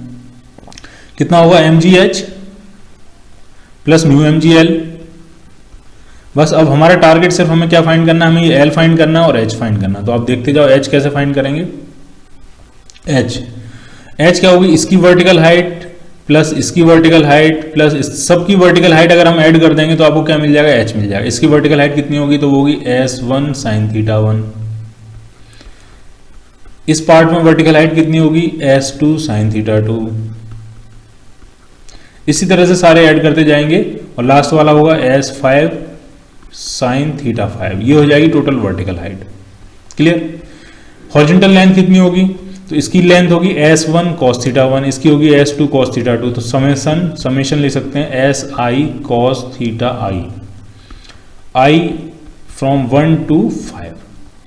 कितना होगा mgh प्लस म्यू mgl। बस अब हमारा टारगेट सिर्फ हमें क्या फाइंड करना है, हमें ये L फाइंड करना है और H फाइंड करना है। तो आप देखते जाओ H कैसे फाइंड करेंगे। H क्या होगी, इसकी वर्टिकल हाइट प्लस इसकी वर्टिकल हाइट प्लस इस सबकी वर्टिकल हाइट अगर हम ऐड कर देंगे तो आपको क्या मिल जाएगा, H मिल जाएगा। इसकी वर्टिकल हाइट कितनी होगी, तो वो होगी S1 sin θ1। इस पार्ट में वर्टिकल हाइट कितनी होगी, S2 sin θ2। इसी तरह से सारे ऐड करते जाएंगे और लास्ट वाला होगा S5 sin θ5। ये हो जाएगी total vertical height. Clear. Horizontal length कितनी होगी, तो इसकी लेंथ होगी S1 cos θ1, इसकी होगी S2 cos θ2। तो समेशन ले सकते हैं SI cos θi, I from 1 to 5।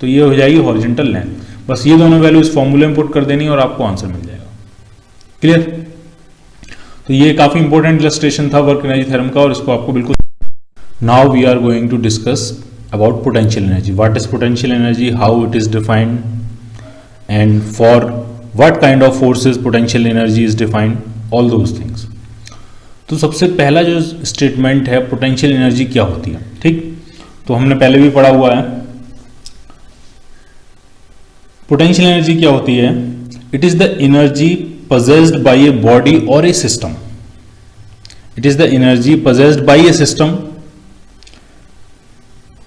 तो ये हो जाएगी हॉरिजॉन्टल लेंथ। बस ये दोनों वैल्यू इस फॉर्मूले में पुट कर देनी और आपको आंसर मिल जाएगा। क्लियर। तो ये काफी इंपॉर्टेंट इलस्ट्रेशन था वर्क एनर्जी थ्योरम का और इसको आपको बिल्कुल। Now we are going to discuss about potential energy. What is potential energy, how it is defined, and for what kind of forces potential energy is defined, all those things। तो सबसे पहला जो statement है, potential energy क्या होती है। ठीक, तो हमने पहले भी पढ़ा हुआ है। पोटेंशियल एनर्जी क्या होती है, it is the energy possessed by a body or a system। it is the energy possessed by a system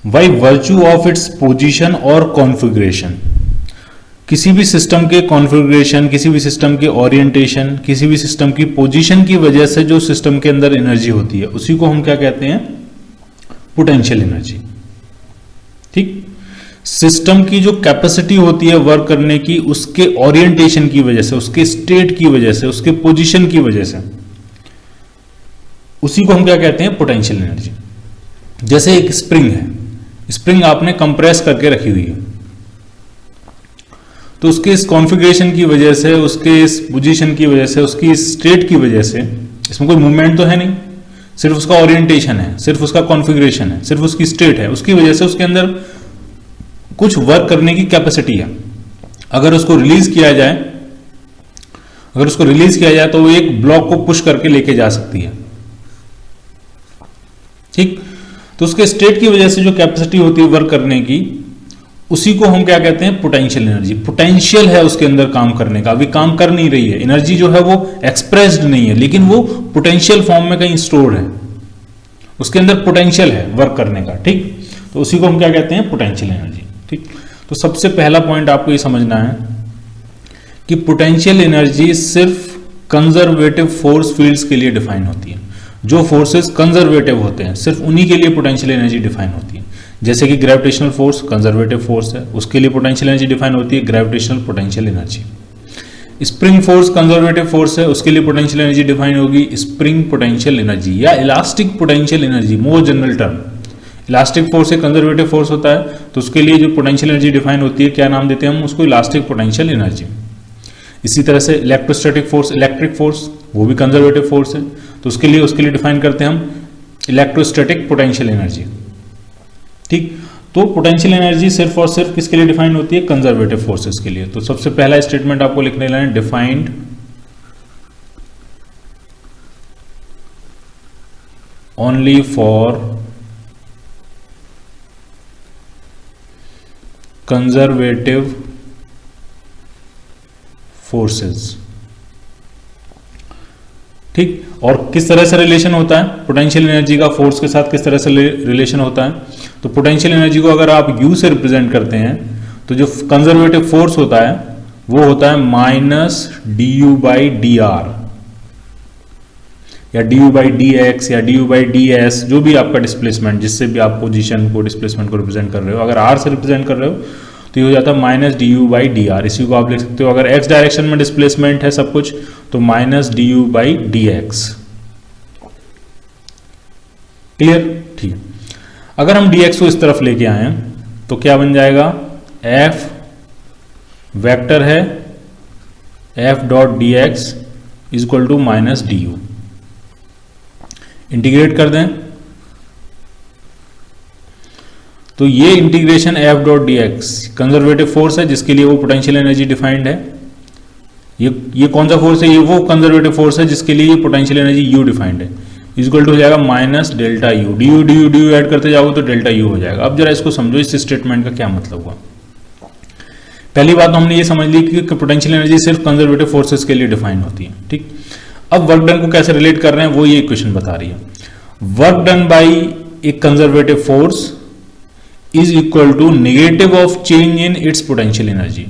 by virtue of its position or configuration। किसी भी सिस्टम के कॉन्फ़िगरेशन, किसी भी सिस्टम के orientation, किसी भी सिस्टम की position की वजह से जो सिस्टम के अंदर एनर्जी होती है उसी को हम क्या कहते हैं, पोटेंशियल एनर्जी। ठीक, सिस्टम की जो कैपेसिटी होती है वर्क करने की, उसके ओरिएंटेशन की वजह से, उसके स्टेट की वजह से, उसके पोजीशन की वजह से, उसी को हम क्या कहते हैं, पोटेंशियल एनर्जी। जैसे एक स्प्रिंग है, स्प्रिंग आपने कंप्रेस करके रखी हुई है, तो उसके इस कॉन्फ़िगरेशन की वजह से, उसके इस पोजीशन की वजह से, उसकी इस स्टेट की वजह से, इसमें कोई मूवमेंट तो है नहीं, सिर्फ उसका ओरिएंटेशन है, सिर्फ उसका कॉन्फ़िगरेशन है, सिर्फ उसकी स्टेट है, उसकी वजह से उसके अंदर कुछ वर्क करने की कैपेसिटी है। अगर उसको रिलीज किया जाए, तो वो एक ब्लॉक को पुश करके लेके जा सकती है। ठीक, तो उसके स्टेट की वजह से जो कैपेसिटी होती है वर्क करने की, उसी को हम क्या कहते हैं, पोटेंशियल एनर्जी। पोटेंशियल है उसके अंदर काम करने का, अभी काम कर नहीं रही है, एनर्जी जो है वो एक्सप्रेस्ड नहीं है, लेकिन वो पोटेंशियल फॉर्म में कहीं स्टोर है, उसके अंदर पोटेंशियल है वर्क करने का। ठीक, तो उसी को हम क्या कहते हैं, पोटेंशियल एनर्जी। ठीक, तो सबसे पहला पॉइंट आपको ये समझना है कि पोटेंशियल एनर्जी सिर्फ कंजर्वेटिव फोर्स फील्ड्स के लिए डिफाइन होती है। जो फोर्सेस कंजर्वेटिव होते हैं सिर्फ उन्हीं के लिए पोटेंशियल एनर्जी डिफाइन होती है। जैसे कि ग्रेविटेशनल फोर्स कंजर्वेटिव फोर्स है, उसके लिए पोटेंशियल एनर्जी डिफाइन होती है gravitational potential energy. Spring force conservative force है, उसके लिए पोटेंशियल एनर्जी डिफाइन होगी स्प्रिंग पोटेंशियल एनर्जी या elastic potential energy, more general term. Elastic force एक कंजर्वेटिव फोर्स होता है, तो उसके लिए जो पोटेंशियल एनर्जी डिफाइन होती है, क्या नाम देते हैं हम उसको, इलास्टिक पोटेंशियल एनर्जी। इसी तरह से इलेक्ट्रोस्टैटिक फोर्स, इलेक्ट्रिक फोर्स, वो भी कंजर्वेटिव फोर्स है, तो उसके लिए डिफाइन करते हैं हम इलेक्ट्रोस्टैटिक पोटेंशियल एनर्जी। ठीक, तो पोटेंशियल एनर्जी सिर्फ और सिर्फ किसके लिए डिफाइन होती है, कंजर्वेटिव फोर्सेस के लिए। तो सबसे पहला स्टेटमेंट आपको लिखने लेना है, defined only for conservative forces. ठीक, और किस तरह से रिलेशन होता है पोटेंशियल एनर्जी का फोर्स के साथ, किस तरह से रिलेशन होता है? तो पोटेंशियल एनर्जी को अगर आप यू से रिप्रेजेंट करते हैं तो जो कंजर्वेटिव फोर्स होता है वो होता है minus d u by d r, या d u by d x, या d u by d s, जो भी आपका डिस्प्लेसमेंट, जिससे भी आप पोजीशन को, डिस्प्लेसमेंट को रिप्रेजेंट कर रहे हो। अगर आर से रिप्रेजेंट कर रहे हो तो ये हो जाता है minus d u by d are. इसी को आप लिख सकते हो, अगर एक्स डायरेक्शन में डिस्प्लेसमेंट है सब कुछ तो minus d u by d x. Clear? ठीक है। अगर हम डी एक्स को इस तरफ लेके आए तो क्या बन जाएगा? एफ वेक्टर है f dot d x is equal to minus d u. Integrate कर दें तो ये integration f dot d x conservative force है जिसके लिए वो पोटेंशियल एनर्जी डिफाइंड है। ये कौन सा फोर्स है? ये वो कंजर्वेटिव फोर्स है जिसके लिए ये पोटेंशियल एनर्जी यू डिफाइंड है। इक्वल टू हो जाएगा minus delta U, D U D U D you add करते जाओगे तो डेल्टा यू हो जाएगा। अब जरा इसको समझो, इस स्टेटमेंट का क्या मतलब हुआ। पहली बात तो हमने ये समझ ली कि पोटेंशियल एनर्जी सिर्फ कंजर्वेटिव फोर्सेस के लिए डिफाइन होती है। ठीक, अब वर्क डन को कैसे रिलेट कर रहे हैं वो ये इक्वेशन बता रही है। Work done by a conservative force is equal to negative of change in its potential energy.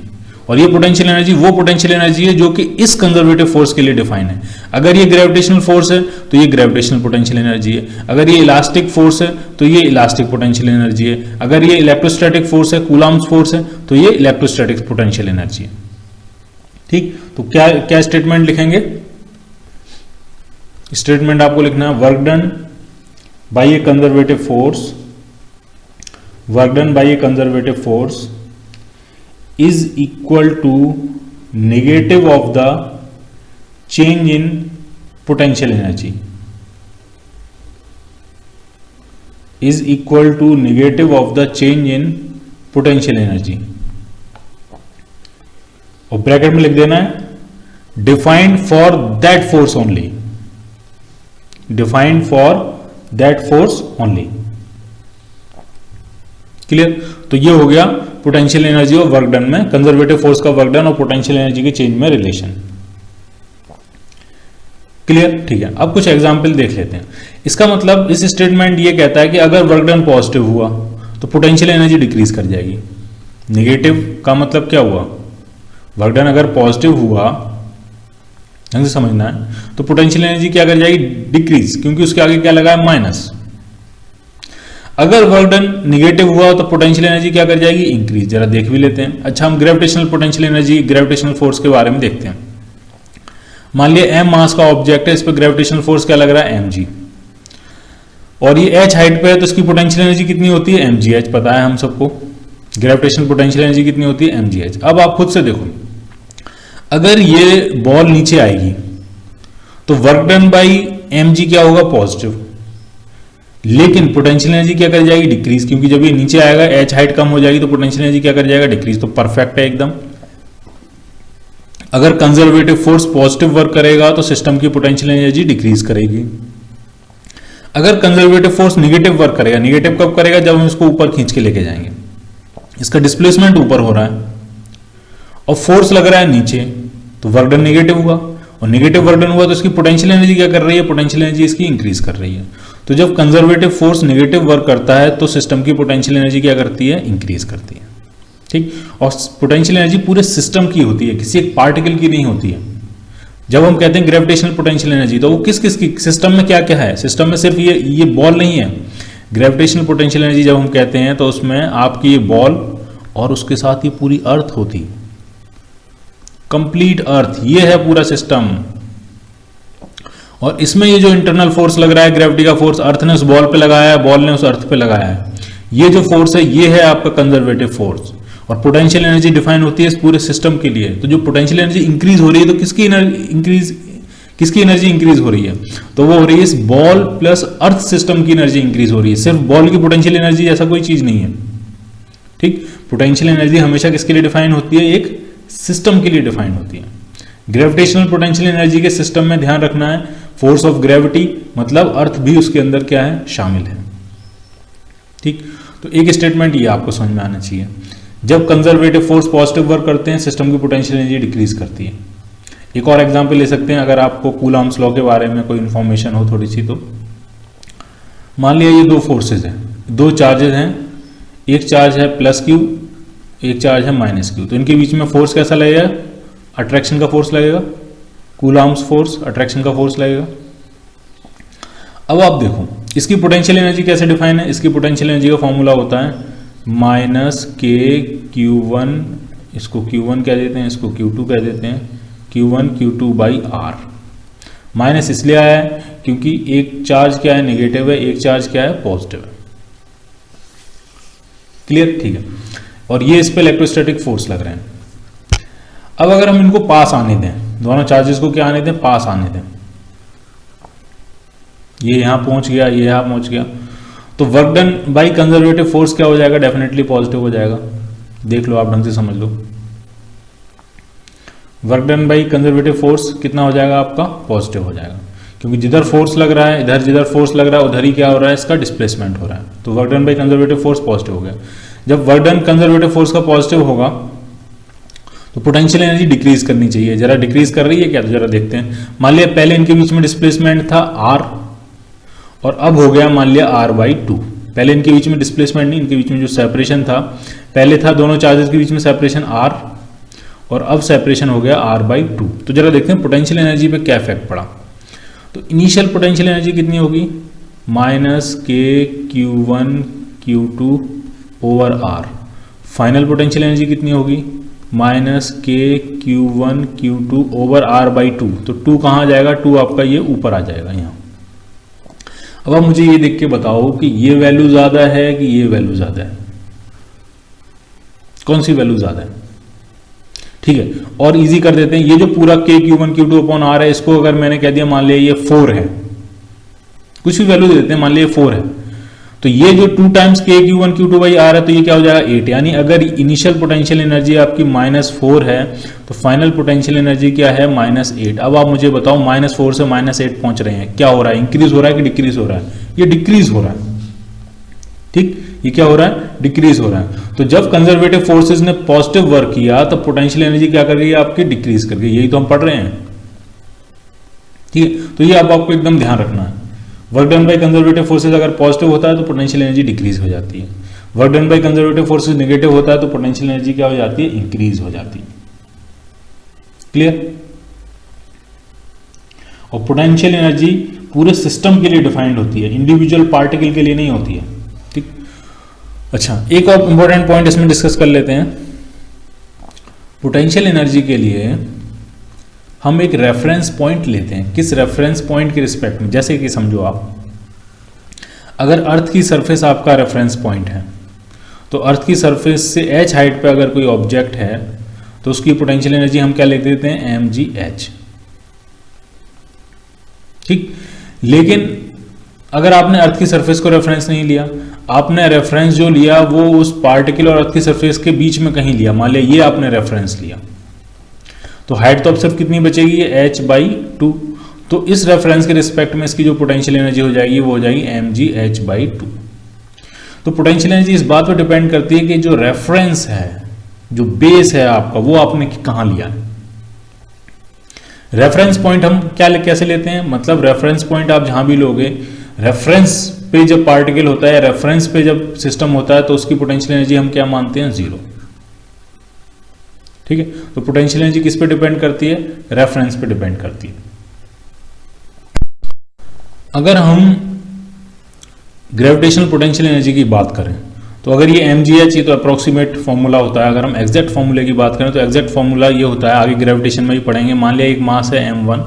और ये पोटेंशियल एनर्जी वो पोटेंशियल एनर्जी है जो कि इस कंजर्वेटिव फोर्स के लिए डिफाइन है। अगर ये ग्रेविटेशनल फोर्स है तो ये ग्रेविटेशनल पोटेंशियल एनर्जी है। अगर ये इलास्टिक फोर्स है तो ये इलास्टिक पोटेंशियल एनर्जी है। अगर ये इलेक्ट्रोस्टैटिक फोर्स है, कूलम्ब्स फोर्स है, तो ये इलेक्ट्रोस्टैटिक पोटेंशियल एनर्जी है। ठीक, तो क्या क्या स्टेटमेंट लिखेंगे? स्टेटमेंट आपको लिखना है work done by a conservative force, work done by a conservative force is equal to negative of the change in potential energy, is equal to negative of the change in potential energy। और bracket में लिख देना है defined for that force only, defined for that force only। Clear? तो ये हो गया potential energy और वर्क डन में, कंजर्वेटिव फोर्स का वर्क डन और पोटेंशियल एनर्जी के चेंज में रिलेशन। क्लियर? ठीक है। अब कुछ एग्जांपल देख लेते हैं। इसका मतलब इस स्टेटमेंट ये कहता है कि अगर वर्क डन पॉजिटिव हुआ तो पोटेंशियल एनर्जी डिक्रीज कर जाएगी। नेगेटिव का मतलब क्या हुआ? वर्क डन अगर पॉजिटिव हुआ, ढंग से समझना है, तो पोटेंशियल एनर्जी क्या कर जाएगी? डिक्रीज, क्योंकि उसके आगे क्या लगा है? माइनस। अगर वर्क डन निगेटिव हुआ तो पोटेंशियल एनर्जी क्या कर जाएगी? इंक्रीज। जरा देख भी लेते हैं। अच्छा, हम gravitational potential energy, gravitational force के बारे में देखते हैं। मान लिया m मास का ऑब्जेक्ट है, इस पर ग्रेविटेशनल फोर्स क्या लग रहा है? mg, और ये h हाइट पे है तो इसकी पोटेंशियल एनर्जी कितनी होती है? mgh। पता है हम सबको ग्रेविटेशनल पोटेंशियल एनर्जी कितनी होती है? mgh। अब आप खुद से देखो, अगर ये बॉल नीचे आएगी तो वर्क डन बाई mg क्या होगा? पॉजिटिव। लेकिन पोटेंशियल एनर्जी क्या कर जाएगी? डिक्रीज, क्योंकि जब ये नीचे आएगा h हाइट कम हो जाएगी तो पोटेंशियल एनर्जी क्या कर जाएगा? डिक्रीज। तो परफेक्ट है एकदम। अगर कंजर्वेटिव फोर्स पॉजिटिव वर्क करेगा तो सिस्टम की पोटेंशियल एनर्जी डिक्रीज करेगी। अगर कंजर्वेटिव फोर्स निगेटिव वर्क करेगा, निगेटिव कब करेगा? जब हम इसको ऊपर खींच के लेके जाएंगे। इसका डिस्प्लेसमेंट ऊपर हो रहा है और फोर्स लग रहा है नीचे, तो वर्क डन निगेटिव हुआ, और निगेटिव वर्क डन हुआ तो इसकी पोटेंशियल एनर्जी क्या कर रही है? पोटेंशियल एनर्जी इसकी इंक्रीज कर रही है। तो जब कंजर्वेटिव फोर्स नेगेटिव वर्क करता है तो सिस्टम की पोटेंशियल एनर्जी क्या करती है? इंक्रीज करती है। ठीक, और पोटेंशियल एनर्जी पूरे सिस्टम की होती है, किसी एक पार्टिकल की नहीं होती है। जब हम कहते हैं ग्रेविटेशनल पोटेंशियल एनर्जी तो वो किस किस की? सिस्टम में क्या क्या है? सिस्टम में सिर्फ ये बॉल नहीं है। ग्रेविटेशनल पोटेंशियल एनर्जी जब हम कहते हैं तो उसमें आपकी ये बॉल और उसके साथ ये पूरी अर्थ होती है, कंप्लीट अर्थ, ये है पूरा सिस्टम। और इसमें ये जो इंटरनल फोर्स लग रहा है, ग्रेविटी का फोर्स, अर्थ ने उस बॉल पे लगाया है, बॉल ने उस अर्थ पे लगाया है, ये जो फोर्स है ये है आपका कंजर्वेटिव फोर्स। और पोटेंशियल एनर्जी डिफाइन होती है इस पूरे सिस्टम के लिए। तो जो पोटेंशियल एनर्जी इंक्रीज हो रही है तो किसकी एनर्जी इंक्रीज हो रही है? तो वो हो रही है इस बॉल प्लस अर्थ सिस्टम की एनर्जी इंक्रीज हो रही है। सिर्फ बॉल की पोटेंशियल एनर्जी ऐसा कोई चीज नहीं है। ठीक, पोटेंशियल एनर्जी हमेशा किसके लिए डिफाइन होती है? एक सिस्टम के लिए डिफाइन होती है। ग्रेविटेशनल पोटेंशियल एनर्जी के सिस्टम में ध्यान रखना है, फोर्स ऑफ ग्रेविटी मतलब अर्थ भी उसके अंदर क्या है? शामिल है। ठीक, तो एक स्टेटमेंट ये आपको समझ में आना चाहिए। जब कंजर्वेटिव फोर्स पॉजिटिव वर्क करते हैं सिस्टम की पोटेंशियल एनर्जी डिक्रीज करती है। एक और एग्जांपल ले सकते हैं, अगर आपको कूलम्ब्स लॉ के बारे में कोई इन्फॉर्मेशन हो थोड़ी सी, तो मान लिया ये दो फोर्सेज हैं, दो चार्जेस हैं, एक चार्ज है प्लस क्यू, एक चार्ज है माइनस क्यू, तो इनके बीच में फोर्स कैसा लगेगा? अट्रैक्शन का फोर्स लगेगा, कूलम्ब्स फोर्स अट्रैक्शन का फोर्स लगेगा। अब आप देखो इसकी पोटेंशियल एनर्जी कैसे डिफाइन है। इसकी पोटेंशियल एनर्जी का फॉर्मूला होता है माइनस के क्यू वन, इसको Q1 कह देते हैं, इसको Q2 कह देते हैं, Q1 Q2 by are. Minus इसलिए आया है क्योंकि एक चार्ज क्या है? नेगेटिव है, एक चार्ज क्या है? पॉजिटिव है। क्लियर? ठीक है। और ये इस पे इलेक्ट्रोस्टैटिक फोर्स लग रहे हैं। अब अगर हम इनको पास आने दें, दोनों चार्जेस को क्या आने दें? पास आने दें। ये यहां पहुंच गया, ये यहां पहुंच गया, तो work done by conservative force क्या हो जाएगा? डेफिनेटली पॉजिटिव हो जाएगा। देख लो, आप ढंग से समझ लो। Work done by conservative force कितना हो जाएगा आपका? पॉजिटिव हो जाएगा, क्योंकि जिधर फोर्स लग रहा है, इधर जिधर फोर्स लग रहा है उधर ही क्या हो रहा है? इसका डिस्प्लेसमेंट हो रहा है। तो work done by conservative force positive हो गया। जब वर्क डन कंजर्वेटिव फोर्स का पॉजिटिव होगा तो पोटेंशियल एनर्जी डिक्रीज करनी चाहिए। जरा डिक्रीज कर रही है क्या? तो जरा देखते हैं। मान लिया पहले इनके बीच में डिस्प्लेसमेंट था आर, और अब हो गया मान लिया आर बाई टू। पहले इनके बीच में डिस्प्लेसमेंट नहीं, इनके बीच में जो सेपरेशन था, पहले था दोनों चार्जेस के बीच में सेपरेशन आर, और अब सेपरेशन हो गया आर बाई टू। तो जरा देखते हैं पोटेंशियल एनर्जी पे क्या इफेक्ट पड़ा। तो इनिशियल पोटेंशियल एनर्जी कितनी होगी? Minus k q one q two over r. Final potential energy कितनी होगी? Minus k q one q two over r by two. तो टू कहाँ जाएगा? टू आपका ये ऊपर आ जाएगा यहाँ। अब आप मुझे ये देख के बताओ कि ये वैल्यू ज्यादा है कि ये वैल्यू ज्यादा है? कौन सी वैल्यू ज्यादा है? ठीक है, और इजी कर देते हैं। ये जो पूरा k q one q two upon r है, इसको अगर मैंने कह दिया मान लिया ये 4 है, कुछ भी वैल्यू दे देते हैं, मान लिया 4 है, तो ये जो 2 times k q one q two by r है, तो ये क्या हो जाएगा? 8। यानी अगर इनिशियल पोटेंशियल एनर्जी आपकी -4 है तो फाइनल पोटेंशियल एनर्जी क्या है? -8। अब आप मुझे बताओ -4 से -8 पहुंच रहे हैं, क्या हो रहा है? इंक्रीज हो रहा है कि डिक्रीज हो रहा है? ये डिक्रीज हो रहा है। ठीक, ये क्या हो रहा है? डिक्रीज हो रहा है। तो जब कंजर्वेटिव फोर्सेज ने पॉजिटिव वर्क किया तो पोटेंशियल एनर्जी क्या कर गई? आपकी डिक्रीज कर गई। यही तो हम पढ़ रहे हैं। ठीक है, तो ये आपको एकदम ध्यान रखना है। Work done by conservative forces अगर पॉजिटिव होता है तो पोटेंशियल एनर्जी डिक्रीज हो जाती है। Work done by conservative forces negative होता है तो पोटेंशियल एनर्जी क्या हो जाती है? इंक्रीज हो जाती है। क्लियर? और पोटेंशियल एनर्जी पूरे सिस्टम के लिए डिफाइंड होती है, इंडिविजुअल पार्टिकल के लिए नहीं होती है। ठीक, अच्छा, एक और इंपॉर्टेंट पॉइंट इसमें डिस्कस कर लेते हैं। पोटेंशियल एनर्जी के लिए हम एक रेफरेंस पॉइंट लेते हैं। किस रेफरेंस पॉइंट के रिस्पेक्ट में? जैसे कि समझो आप, अगर अर्थ की सरफेस आपका रेफरेंस पॉइंट है, तो अर्थ की सरफेस से h हाइट पे अगर कोई ऑब्जेक्ट है तो उसकी पोटेंशियल एनर्जी हम क्या लिख देते हैं? mgh। ठीक, लेकिन अगर आपने अर्थ की सरफेस को रेफरेंस नहीं लिया, आपने रेफरेंस जो लिया वो उस पार्टिकल और अर्थ की सरफेस के बीच में कहीं लिया, मान लिया ये आपने रेफरेंस लिया, तो हाइट तो अब सिर्फ कितनी बचेगी? h/2। तो इस रेफरेंस के रिस्पेक्ट में इसकी जो पोटेंशियल एनर्जी हो जाएगी वो हो जाएगी mgh/2। तो पोटेंशियल एनर्जी इस बात पर डिपेंड करती है कि जो रेफरेंस है, जो बेस है आपका, वो आपने कहां लिया है। रेफरेंस पॉइंट हम कैसे लेते हैं? मतलब रेफरेंस पॉइंट आप जहां भी लोगे, रेफरेंस पे जब पार्टिकल होता है, रेफरेंस पे जब सिस्टम होता है, तो उसकी पोटेंशियल एनर्जी हम क्या मानते हैं? 0। ठीक है, तो पोटेंशियल एनर्जी किस पे डिपेंड करती है? रेफरेंस पे डिपेंड करती है। अगर हम ग्रेविटेशनल पोटेंशियल एनर्जी की बात करें तो अगर ये mgh, ये तो अप्रोक्सीमेट फॉर्मूला होता है। अगर हम एग्जैक्ट फॉर्मूले की बात करें तो एग्जैक्ट फॉर्मूला ये होता है, आगे ग्रेविटेशन में भी पढ़ेंगे। मान लिया एक मास है m1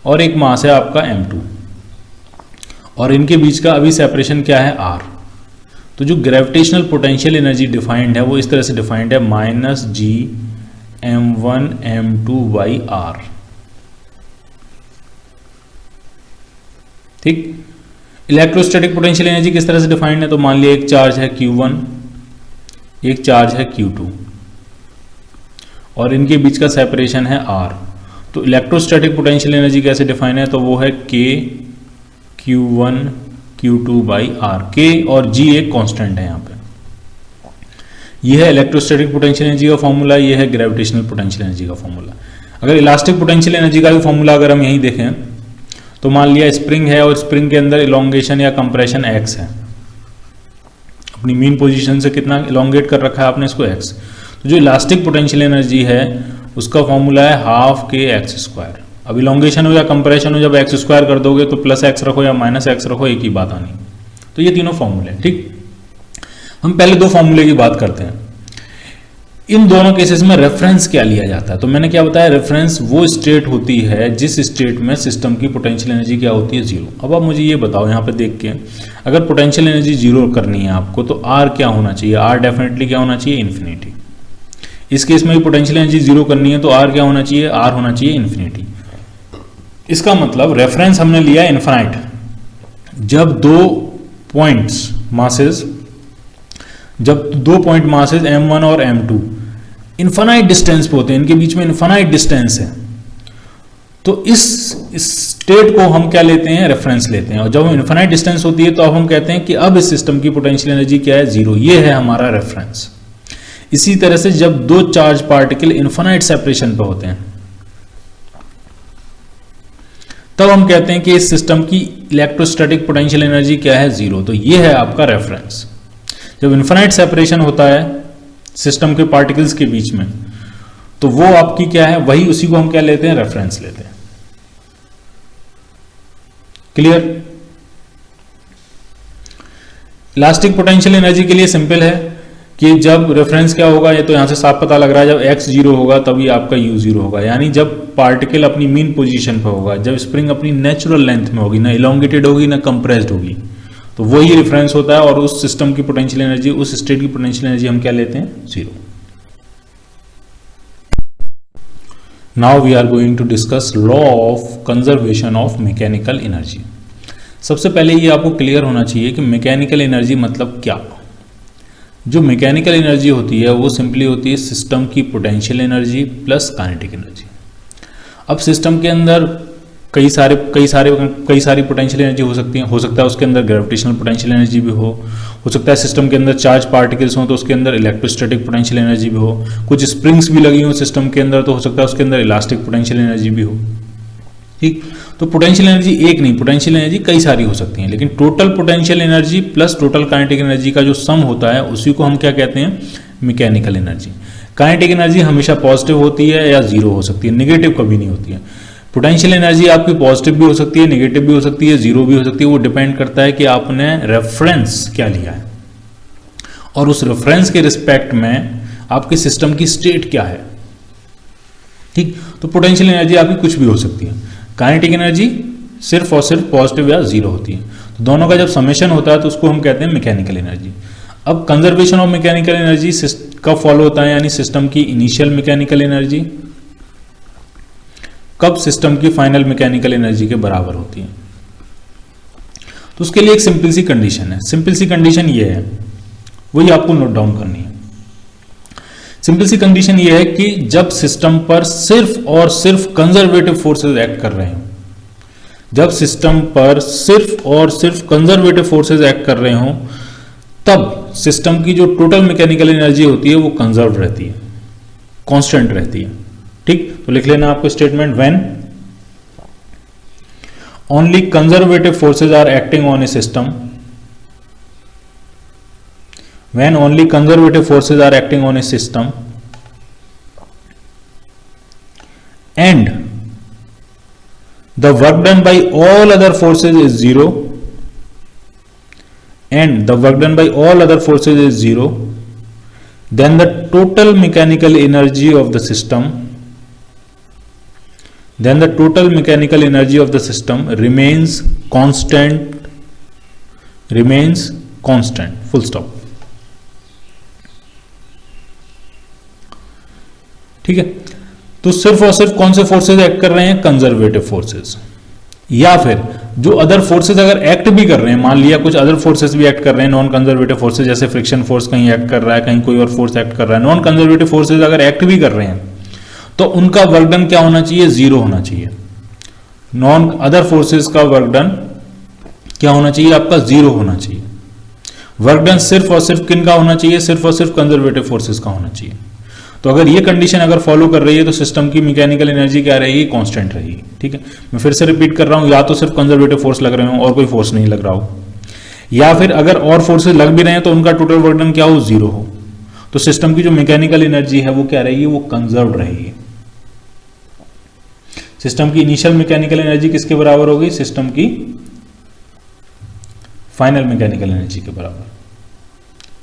और एक मास है आपका m2, और इनके बीच का अभी सेपरेशन क्या है? r। तो जो ग्रेविटेशनल पोटेंशियल एनर्जी डिफाइंड है वो इस तरह से डिफाइंड है -g m1 m2/r। ठीक, इलेक्ट्रोस्टैटिक पोटेंशियल एनर्जी किस तरह से डिफाइंड है? तो मान लिया एक चार्ज है Q1, एक चार्ज है Q2, और इनके बीच का सेपरेशन है r। तो इलेक्ट्रोस्टैटिक पोटेंशियल एनर्जी कैसे डिफाइन है? तो वो है k Q1 Q2/r। k और g एक कांस्टेंट है यहाँ पे। ये है इलेक्ट्रोस्टैटिक पोटेंशियल एनर्जी का फॉर्मूला, ये है ग्रेविटेशनल पोटेंशियल एनर्जी का फॉर्मूला। अगर इलास्टिक पोटेंशियल एनर्जी का भी फॉर्मूला अगर हम यहीं देखें तो मान लिया स्प्रिंग है और स्प्रिंग के अंदर इलोंगेशन या कंप्रेशन x है, अपनी मीन पोजीशन से कितना इलोंगेट कर रखा है आपने इसको x। तो जो इलास्टिक पोटेंशियल एनर्जी है उसका फॉर्मूला है हाफ के एक्स स्क्वायर। अब इलोंगेशन हो या कंप्रेशन हो, जब एक्स स्क्वायर कर दोगे तो प्लस एक्स रखो या माइनस एक्स रखो, एक ही बात आनी। तो ये तीनों फॉर्मूले, ठीक। हम पहले दो फॉर्मूले की बात करते हैं। इन दोनों केसेस में रेफरेंस क्या लिया जाता है? तो मैंने क्या बताया, रेफरेंस वो स्टेट होती है जिस स्टेट में सिस्टम की पोटेंशियल एनर्जी क्या होती है, जीरो। अब आप मुझे ये बताओ यहाँ पे देख के, अगर पोटेंशियल एनर्जी जीरो करनी है आपको तो आर क्या होना चाहिए? आर डेफिनेटली क्या होना चाहिए? इन्फिनिटी। इस केस में भी पोटेंशियल एनर्जी जीरो करनी है तो आर क्या होना चाहिए? आर होना चाहिए इन्फिनिटी। इसका मतलब रेफरेंस हमने लिया इन्फिनाइट। जब दो पॉइंट मासेस m1 और m2 इन्फिनाइट डिस्टेंस पे होते हैं, इनके बीच में इन्फिनाइट डिस्टेंस है, तो इस स्टेट को हम क्या लेते हैं? रेफरेंस लेते हैं। और जब हम इन्फिनाइट डिस्टेंस होती है तो अब हम कहते हैं कि अब इस सिस्टम की पोटेंशियल एनर्जी क्या है? जीरो। ये है हमारा रेफरेंस। इसी तरह से जब दो चार्ज पार्टिकल इन्फिनाइट सेपरेशन पे होते हैं तब हम कहते हैं कि इस सिस्टम की इलेक्ट्रोस्टैटिक पोटेंशियल एनर्जी क्या है? जीरो। तो ये है आपका रेफरेंस। जब इन्फिनाइट सेपरेशन होता है सिस्टम के पार्टिकल्स के बीच में तो वो आपकी क्या है? वही, उसी को हम क्या लेते हैं? रेफरेंस लेते हैं। क्लियर? इलास्टिक पोटेंशियल एनर्जी के लिए सिंपल है कि जब रेफरेंस क्या होगा, ये तो यहां से साफ पता लग रहा है, जब x जीरो होगा तभी आपका u जीरो होगा। यानी जब पार्टिकल अपनी मीन पोजीशन पर होगा, जब स्प्रिंग अपनी नेचुरल लेंथ में होगी, ना इलोंगेटेड होगी ना कंप्रेस्ड होगी, तो वही रेफरेंस होता है। और उस सिस्टम की पोटेंशियल एनर्जी, उस स्टेट की पोटेंशियल एनर्जी हम क्या लेते हैं? Zero. Now we are going to discuss law of conservation of mechanical energy. सबसे पहले ये आपको क्लियर होना चाहिए कि मैकेनिकल एनर्जी मतलब क्या। जो मैकेनिकल एनर्जी होती है वो सिंपली होती है सिस्टम की potential energy plus kinetic energy. अब सिस्टम के अंदर कई सारी पोटेंशियल एनर्जी हो सकती है। हो सकता है उसके अंदर ग्रेविटेशनल पोटेंशियल एनर्जी भी हो सकता है सिस्टम के अंदर चार्ज पार्टिकल्स हो तो उसके अंदर इलेक्ट्रोस्टैटिक पोटेंशियल एनर्जी भी हो, कुछ स्प्रिंग्स भी लगी हो सिस्टम के अंदर तो हो सकता है उसके अंदर इलास्टिक पोटेंशियल एनर्जी भी हो, ठीक। तो पोटेंशियल एनर्जी एक नहीं, पोटेंशियल एनर्जी कई सारी हो सकती हैं, लेकिन total potential energy plus total kinetic energy का जो सम होता है उसी को हम क्या कहते हैं? Mechanical energy. काइनेटिक एनर्जी हमेशा पॉजिटिव होती है या जीरो हो सकती है, नेगेटिव कभी नहीं होती है। पोटेंशियल एनर्जी आपकी पॉजिटिव भी हो सकती है, नेगेटिव भी हो सकती है, जीरो भी हो सकती है। वो डिपेंड करता है कि आपने रेफरेंस क्या लिया है और उस रेफरेंस के रिस्पेक्ट में आपके सिस्टम की स्टेट क्या है, ठीक। तो पोटेंशियल एनर्जी आपकी कुछ भी हो सकती है। काइनेटिक एनर्जी सिर्फ और सिर्फ पॉजिटिव या जीरो होती है। तो दोनों का जब समेशन होता है तो उसको हम कहते हैं मैकेनिकल एनर्जी। अब कंजर्वेशन ऑफ मैकेनिकल एनर्जी कब फॉलो होता है? यानी सिस्टम की इनिशियल मैकेनिकल एनर्जी कब सिस्टम की फाइनल मैकेनिकल एनर्जी के बराबर होती है। तो उसके लिए एक सिंपल सी कंडीशन है। सिंपल सी कंडीशन ये है, वही आपको नोट डाउन करनी है। सिंपल सी कंडीशन ये है कि जब सिस्टम पर सिर्फ और सिर्फ कंजर्वेटिव फोर्सेस एक्ट कर रहे हो, जब सिस्टम पर सिर्फ और सिर्फ कंजर्वेटिव फोर्सेस एक्ट कर रहे हो तब सिस्टम की जो टोटल मैकेनिकल एनर्जी होती है वो कंजर्व रहती है, कांस्टेंट रहती है, ठीक। तो लिख लेना आपको statement, when only conservative forces are acting on a system, when only conservative forces are acting on a system and the work done by all other forces is zero, and the work done by all other forces is zero, then the total mechanical energy of the system remains constant, full stop, ठीक है। तो सिर्फ और सिर्फ कौन से forces act कर रहे हैं? Conservative forces. या फिर जो अदर फोर्सेस अगर एक्ट भी कर रहे हैं, मान लिया कुछ अदर फोर्सेस भी एक्ट कर रहे हैं, नॉन कंजर्वेटिव फोर्सेस, जैसे फ्रिक्शन फोर्स कहीं एक्ट कर रहा है, कहीं कोई और फोर्स एक्ट कर रहा है, नॉन कंजर्वेटिव फोर्सेस अगर एक्ट भी कर रहे हैं तो उनका वर्क डन क्या होना चाहिए? जीरो होना चाहिए। नॉन अदर फोर्सेस का वर्क डन क्या होना चाहिए? आपका जीरो होना चाहिए। वर्क डन सिर्फ और सिर्फ किन का होना चाहिए, सिर्फ और सिर्फ कंजर्वेटिव फोर्सेस का होना चाहिए। तो अगर ये कंडीशन अगर फॉलो कर रही है तो सिस्टम की मैकेनिकल एनर्जी क्या रहेगी, कांस्टेंट रहेगी। ठीक है, मैं फिर से रिपीट कर रहा हूं, या तो सिर्फ कंजर्वेटिव फोर्स लग रहे हो और कोई फोर्स नहीं लग रहा हो, या फिर अगर और फोर्सेस लग भी रहे हैं तो उनका टोटल वर्क डन क्या हो, जीरो हो, तो सिस्टम की जो मैकेनिकल एनर्जी है वो क्या रहेगी, वो कंजर्व रहेगी। सिस्टम की इनिशियल मैकेनिकल एनर्जी किसके बराबर होगी, सिस्टम की फाइनल मैकेनिकल एनर्जी के बराबर।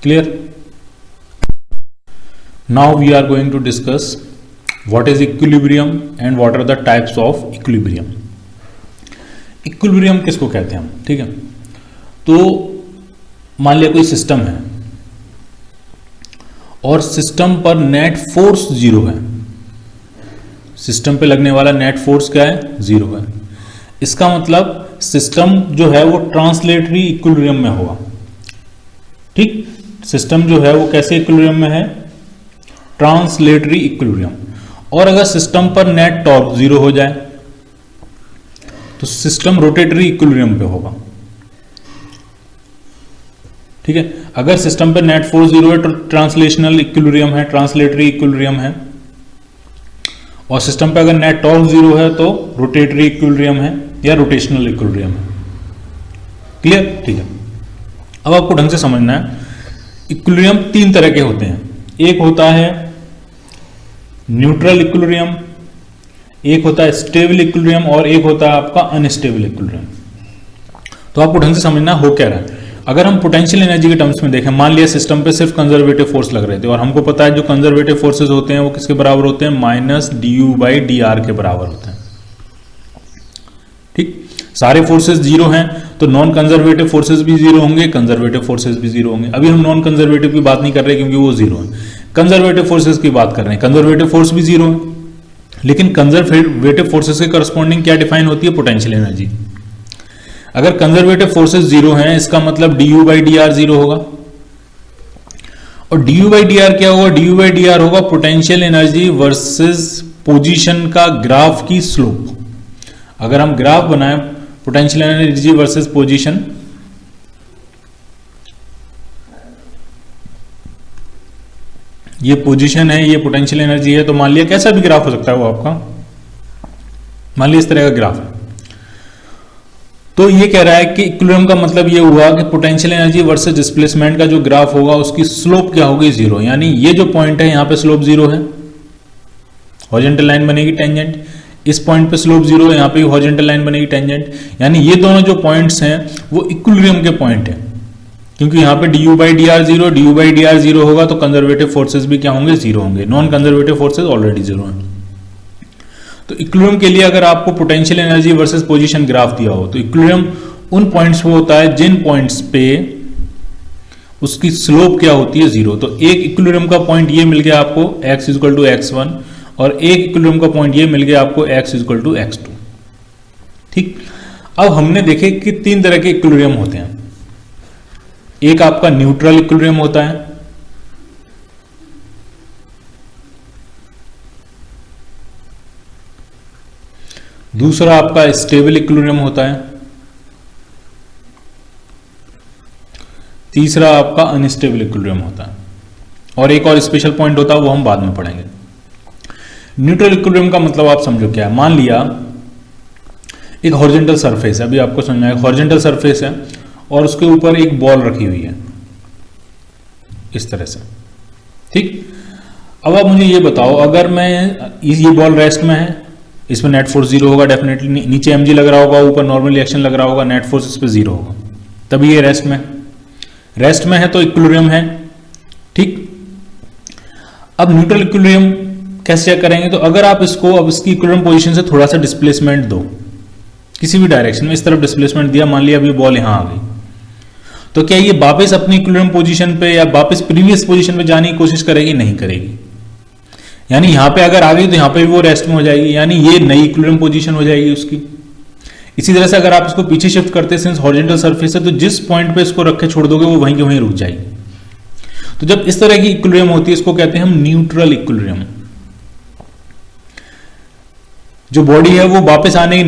Clear? Now we are going to discuss what is equilibrium and what are the types of equilibrium. Equilibrium किसको कहते हैं हम, ठीक है। तो मान लिया कोई सिस्टम है और सिस्टम पर नेट फोर्स जीरो है, सिस्टम पे लगने वाला नेट फोर्स क्या है, जीरो है। इसका मतलब सिस्टम जो है वो ट्रांसलेटरी इक्विलिब्रियम में होगा। ठीक, सिस्टम जो है वो कैसे इक्विलिब्रियम में है, ट्रांसलेटरी इक्विलिब्रियम। और अगर सिस्टम पर नेट टॉर्क जीरो हो जाए तो सिस्टम रोटेटरी इक्विलिब्रियम पे होगा। ठीक है, अगर सिस्टम पर नेट फोर्स जीरो है तो ट्रांसलेशनल इक्विलिब्रियम है, ट्रांसलेटरी इक्विलिब्रियम है। और सिस्टम पे अगर नेट टॉर्क जीरो है तो रोटेटरी इक्विलिब्रियम है या रोटेशनल इक्विलिब्रियम है। क्लियर? ठीक है, अब आपको ढंग से समझना है। इक्विलिब्रियम तीन तरह के होते हैं, एक होता है न्यूट्रल इक्विलिब्रियम, एक होता है स्टेबल इक्विलिब्रियम और एक होता है आपका अनस्टेबल इक्विलिब्रियम। तो आपको ढंग से समझना हो क्या रहा है। अगर हम पोटेंशियल एनर्जी के टर्म्स में देखें, मान लिया सिस्टम पे सिर्फ कंजर्वेटिव फोर्स लग रहे थे और हमको पता है जो कंजर्वेटिव फोर्सेस होते हैं वो किसके बराबर होते हैं, माइनस du/dr के बराबर होते हैं। ठीक, सारे फोर्सेस जीरो हैं तो नॉन कंजर्वेटिव फोर्सेस भी जीरो होंगे, कंजर्वेटिव फोर्सेस भी जीरो होंगे। अभी हम नॉन कंजर्वेटिव की बात नहीं कर रहे क्योंकि वो जीरो है, कंजर्वेटिव फोर्सेस की बात कर रहे हैं। कंजर्वेटिव फोर्स भी जीरो है, लेकिन कंजर्वेटिव फोर्सेस के करस्पॉन्डिंग क्या डिफाइन होती है, पोटेंशियल एनर्जी। अगर कंजर्वेटिव फोर्सेस जीरो हैं इसका मतलब du/dr जीरो होगा। और du/dr क्या होगा, du/dr होगा पोटेंशियल एनर्जी वर्सेस पोजीशन का ग्राफ की स्लोप। अगर हम ग्राफ बनाएं पोटेंशियल एनर्जी वर्सेस पोजीशन, ये पोजीशन है, ये पोटेंशियल एनर्जी है, तो मान लिया कैसा भी ग्राफ हो सकता है वो आपका, मान लिया इस तरह का ग्राफ है। तो ये कह रहा है कि इक्विलिब्रियम का मतलब ये हुआ कि पोटेंशियल एनर्जी वर्सेस डिस्प्लेसमेंट का जो ग्राफ होगा उसकी स्लोप क्या होगी, जीरो। यानी ये जो पॉइंट है यहां पे स्लोप जीरो है, हॉरिजॉन्टल लाइन बनेगी टेंजेंट। इस पॉइंट पे स्लोप जीरो है, यहां पे हॉरिजॉन्टल लाइन बनेगी टेंजेंट। यानी ये दोनों जो पॉइंट्स हैं वो इक्विलिब्रियम के पॉइंट हैं, क्योंकि यहां पे du/dr जीरो, du/dr जीरो होगा तो कंजर्वेटिव फोर्सेस भी क्या होंगे, जीरो होंगे। Non conservative forces already zero हैं। तो इक्विलिब्रियम के लिए अगर आपको potential energy versus position graph दिया हो तो इक्विलिब्रियम उन पॉइंट्स पे होता है जिन पॉइंट्स पे उसकी स्लोप क्या होती है, जीरो। तो एक इक्विलिब्रियम का पॉइंट ये मिल गया आपको x = x1 और एक इक्विलिब्रियम का पॉइंट ये मिल गया आपको x = x2। ठीक, अब हमने देखे कि तीन तरह के इक्विलिब्रियम होते हैं। एक आपका न्यूट्रल इक्विलिब्रियम होता है, दूसरा आपका स्टेबल इक्विलिब्रियम होता है, तीसरा आपका अनस्टेबल इक्विलिब्रियम होता है, और एक और स्पेशल पॉइंट होता है वो हम बाद में पढ़ेंगे। न्यूट्रल इक्विलिब्रियम का मतलब आप समझो क्या है। मान लिया एक हॉरिजॉन्टल सरफेस है, अभी आपको समझ में आएगा, हॉरिजॉन्टल सरफेस है और उसके ऊपर एक बॉल रखी हुई है इस तरह से। ठीक, अब आप मुझे ये बताओ, अगर मैं ये बॉल रेस्ट में है, इसमें नेट फोर्स जीरो होगा डेफिनेटली, नीचे mg लग रहा होगा, ऊपर नॉर्मल रिएक्शन लग रहा होगा, नेट फोर्स इस पर जीरो होगा, तभी ये रेस्ट में है तो इक्विलिब्रियम है। ठीक, अब न्यूट्रल इक्विलिब्रियम कैसे चेक करेंगे, तो अगर आप इसको अब इसकी इक्विलिब्रियम पोजीशन से थोड़ा सा डिस्प्लेसमेंट दो, किसी भी डायरेक्शन में इस तरफ डिस्प्लेसमेंट दिया, मान लिया अभी बॉल यहां आ गई, तो क्या ये वापस अपनी इक्विलिब्रियम पोजीशन पे या वापस प्रीवियस पोजीशन पे जाने की कोशिश करेगी, नहीं करेगी। यानी यहां पे अगर आ गई तो यहां पे भी वो रेस्ट में हो जाएगी, यानी ये नई इक्विलिब्रियम पोजीशन हो जाएगी उसकी। इसी तरह से अगर आप इसको पीछे शिफ्ट करते हैं, सिंस हॉरिजॉन्टल सरफेस है, तो जिस पॉइंट पे इसको रख के छोड़ दोगे वो वहीं के वहीं रुक जाएगी। तो जब इस तरह की इक्विलिब्रियम होती है इसको कहते हैं हम न्यूट्रल इक्विलिब्रियम। जो बॉडी है वो वापस आने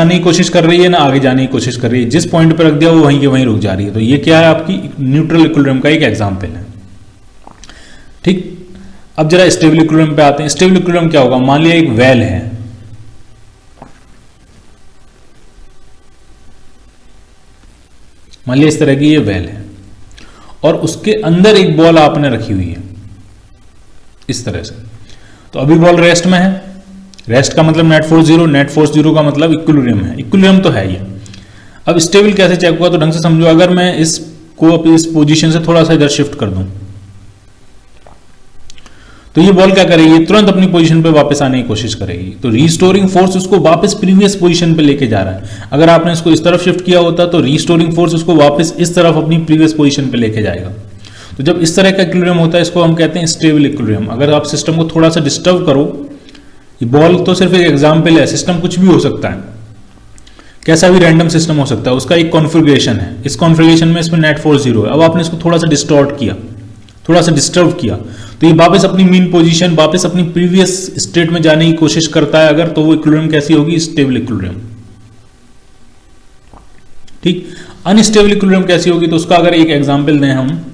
की कोशिश कर रही है ना आगे जाने की कोशिश कर रही है, जिस पॉइंट पर रख दिया वो वहीं के वहीं रुक जा रही है। तो ये क्या है, आपकी न्यूट्रल इक्विलिब्रियम का एक एग्जांपल है। ठीक, अब जरा स्टेबल इक्विलिब्रियम पे आते हैं। स्टेबल इक्विलिब्रियम क्या होगा, मान लिया एक वेल है, मान लिया इस तरह की ये वेल है और उसके अंदर एक बॉल आपने रखी हुई है इस तरह से। तो अभी बॉल रेस्ट में है, रेस्ट का मतलब net force zero, net force zero का मतलब इक्विलिब्रियम है, इक्विलिब्रियम तो है ये। अब स्टेबल कैसे चेक हुआ, तो ढंग से समझो। अगर मैं इसको अपनी इस पोजीशन से थोड़ा सा इधर शिफ्ट कर दूं तो ये बॉल क्या करेगी, तुरंत अपनी पोजीशन पे वापस आने की कोशिश करेगी। तो रीस्टोरिंग फोर्स उसको वापस प्रीवियस पोजीशन पे लेके जा रहा है। अगर आपने इसको इस तरफ शिफ्ट किया होता तो रीस्टोरिंग फोर्स उसको वापस इस तरफ अपनी प्रीवियस पोजीशन पे लेके जाएगा। तो जब इस तरह का इक्विलिब्रियम होता है इसको हम कहते हैं स्टेबल इक्विलिब्रियम। अगर आप सिस्टम को थोड़ा सा डिस्टर्ब करो, ये बॉल तो सिर्फ एक एग्जाम्पल है, सिस्टम कुछ भी हो सकता है, कैसा भी रैंडम सिस्टम हो सकता है, उसका एक कॉन्फ़िगरेशन है। इस कॉन्फ़िगरेशन में इसमें नेट फोर्स जीरो है। अब आपने इसको थोड़ा सा डिस्टॉर्ट किया, थोड़ा सा डिस्टर्ब किया, तो ये वापस अपनी मीन पोजीशन, वापस अपनी प्रीवियस स्टेट में जाने की कोशिश करता है अगर, तो वो इक्विलिब्रियम कैसी होगी, स्टेबल इक्विलिब्रियम। ठीक, अनस्टेबल इक्विलिब्रियम कैसी होगी, तो उसका अगर एक एग्जांपल दें हम,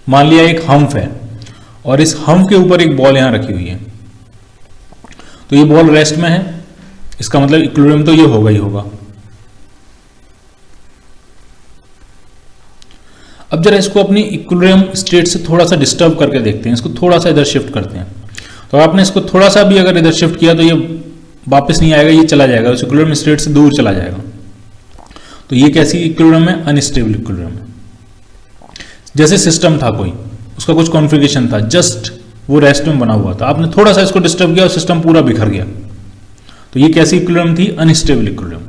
मान लिया एक हम्फ है और इस हम्फ के ऊपर एक बॉल यहां रखी हुई है, तो ये बॉल रेस्ट में है, इसका मतलब इक्विलिब्रियम तो ये होगा ही होगा। अब जरा इसको अपनी इक्विलिब्रियम स्टेट से थोड़ा सा डिस्टर्ब करके देखते हैं, इसको थोड़ा सा इधर शिफ्ट करते हैं। तो आपने इसको थोड़ा सा भी अगर इधर शिफ्ट किया तो ये वापस नहीं आएगा, ये चला जाएगा, उस इक्विलिब्रियम स्टेट से दूर चला जाएगा। तो ये कैसी इक्विलिब्रियम है, अनस्टेबल इक्विलिब्रियम है। जैसे सिस्टम था कोई, उसका कुछ कॉन्फ़िगरेशन था, जस्ट वो रेस्ट में बना हुआ था, आपने थोड़ा सा इसको डिस्टर्ब किया और सिस्टम पूरा बिखर गया। तो ये कैसी इक्विलिब्रियम थी, अनस्टेबल इक्विलिब्रियम।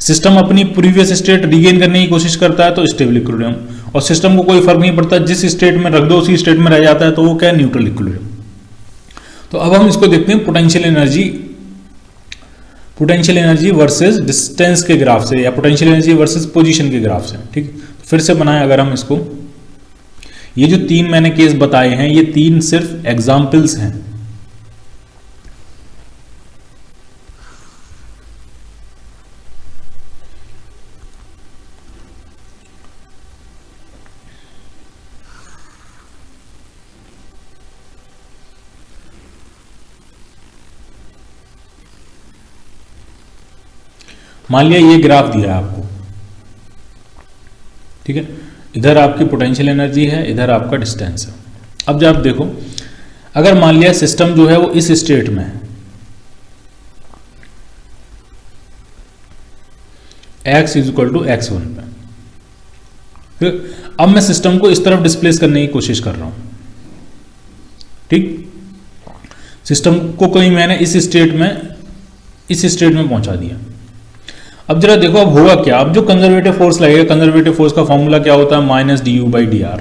सिस्टम अपनी प्रीवियस स्टेट रीगेन करने की कोशिश करता है तो स्टेबल इक्विलिब्रियम, और सिस्टम को कोई फर्क नहीं पड़ता, जिस स्टेट में रख दो उसी स्टेट में रह जाता है, तो वो क्या है, न्यूट्रल इक्विलिब्रियम। तो अब हम इसको देखते हैं पोटेंशियल एनर्जी वर्सेस डिस्टेंस के ग्राफ से, या पोटेंशियल एनर्जी वर्सेस पोजीशन के ग्राफ से। ठीक, तो फिर से बनाए अगर हम इसको, ये जो तीन मैंने केस बताए हैं ये तीन सिर्फ एग्जाम्पल्स हैं। मान लिया ये ग्राफ दिया है आपको, ठीक है, इधर आपकी पोटेंशियल एनर्जी है, इधर आपका डिस्टेंस है। अब जब आप देखो, अगर मान लिया सिस्टम जो है वो इस स्टेट में है, x इक्वल टू x1 पे, अब मैं सिस्टम को इस तरफ डिस्प्लेस करने की कोशिश कर रहा हूं। ठीक, सिस्टम को कोई मैंने इस स्टेट में पहुंचा दिया। अब जरा देखो अब होगा क्या, अब जो कंजर्वेटिव फोर्स लगेगा, कंजर्वेटिव फोर्स का फॉर्मूला क्या होता है, माइनस du/dr,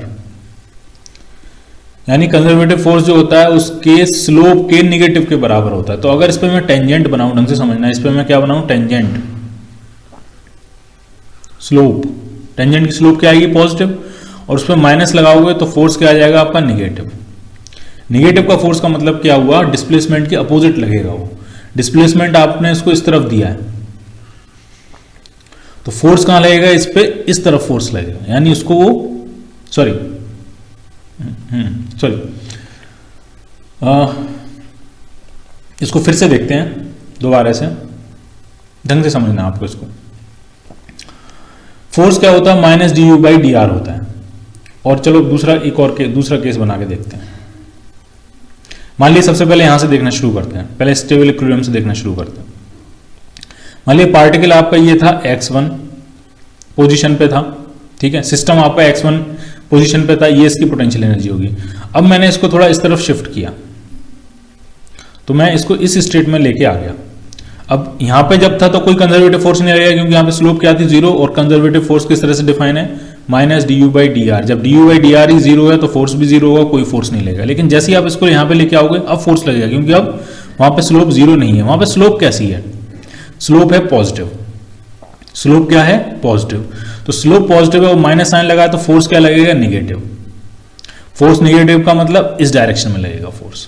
यानी कंजर्वेटिव फोर्स जो होता है उसके स्लोप के निगेटिव के बराबर होता है। तो अगर इस पर मैं टेंजेंट बनाऊं, ढंग से समझना, इस पर मैं क्या बनाऊं, टेंजेंट स्लोप, टेंजेंट की स्लोप क्या आएगी, पॉजिटिव, और उस पर माइनस लगाओगे तो फोर्स क्या आ जाएगा आपका, निगेटिव। निगेटिव का फोर्स का मतलब क्या हुआ, डिस्प्लेसमेंट के अपोजिट लगेगा। वो डिस्प्लेसमेंट आपने इसको इस तरफ दिया है, तो फोर्स कहां लगेगा, इस पे इस तरफ फोर्स लगेगा, यानी उसको वो सॉरी इसको फिर से देखते हैं दोबारा से, ढंग से समझना आपको इसको। फोर्स क्या होता है, माइनस du/dr होता है। और चलो दूसरा केस बना के देखते हैं। मान लीजिए सबसे पहले यहां से देखना शुरू करते हैं, पहले स्टेबल इक्विलिब्रियम से देखना शुरू करते हैं। मान लीजिए पार्टिकल आपका ये था x1 पोजीशन पे था, ठीक है, सिस्टम आपका x1 पोजीशन पे था, ये इसकी पोटेंशियल एनर्जी होगी। अब मैंने इसको थोड़ा इस तरफ शिफ्ट किया, तो मैं इसको इस स्टेट में लेके आ गया। अब यहां पे जब था तो कोई कंजर्वेटिव फोर्स नहीं लगेगा, क्योंकि यहां पे स्लोप क्या थी, जीरो, और कंजर्वेटिव फोर्स किस तरह से डिफाइन है, माइनस du/dr। जब du/dr ही जीरो है तो फोर्स भी जीरो होगा, कोई फोर्स नहीं लगेगा। लेकिन जैसे ही आप इसको यहां पे लेके आओगे अब फोर्स लगेगा, क्योंकि अब वहां पे स्लोप जीरो नहीं है। वहां पे स्लोप कैसी है, स्लोप है पॉजिटिव, स्लोप क्या है, पॉजिटिव। तो स्लोप पॉजिटिव है और माइनस साइन लगा तो फोर्स क्या लगेगा, निगेटिव। फोर्स नेगेटिव का मतलब इस डायरेक्शन में लगेगा फोर्स,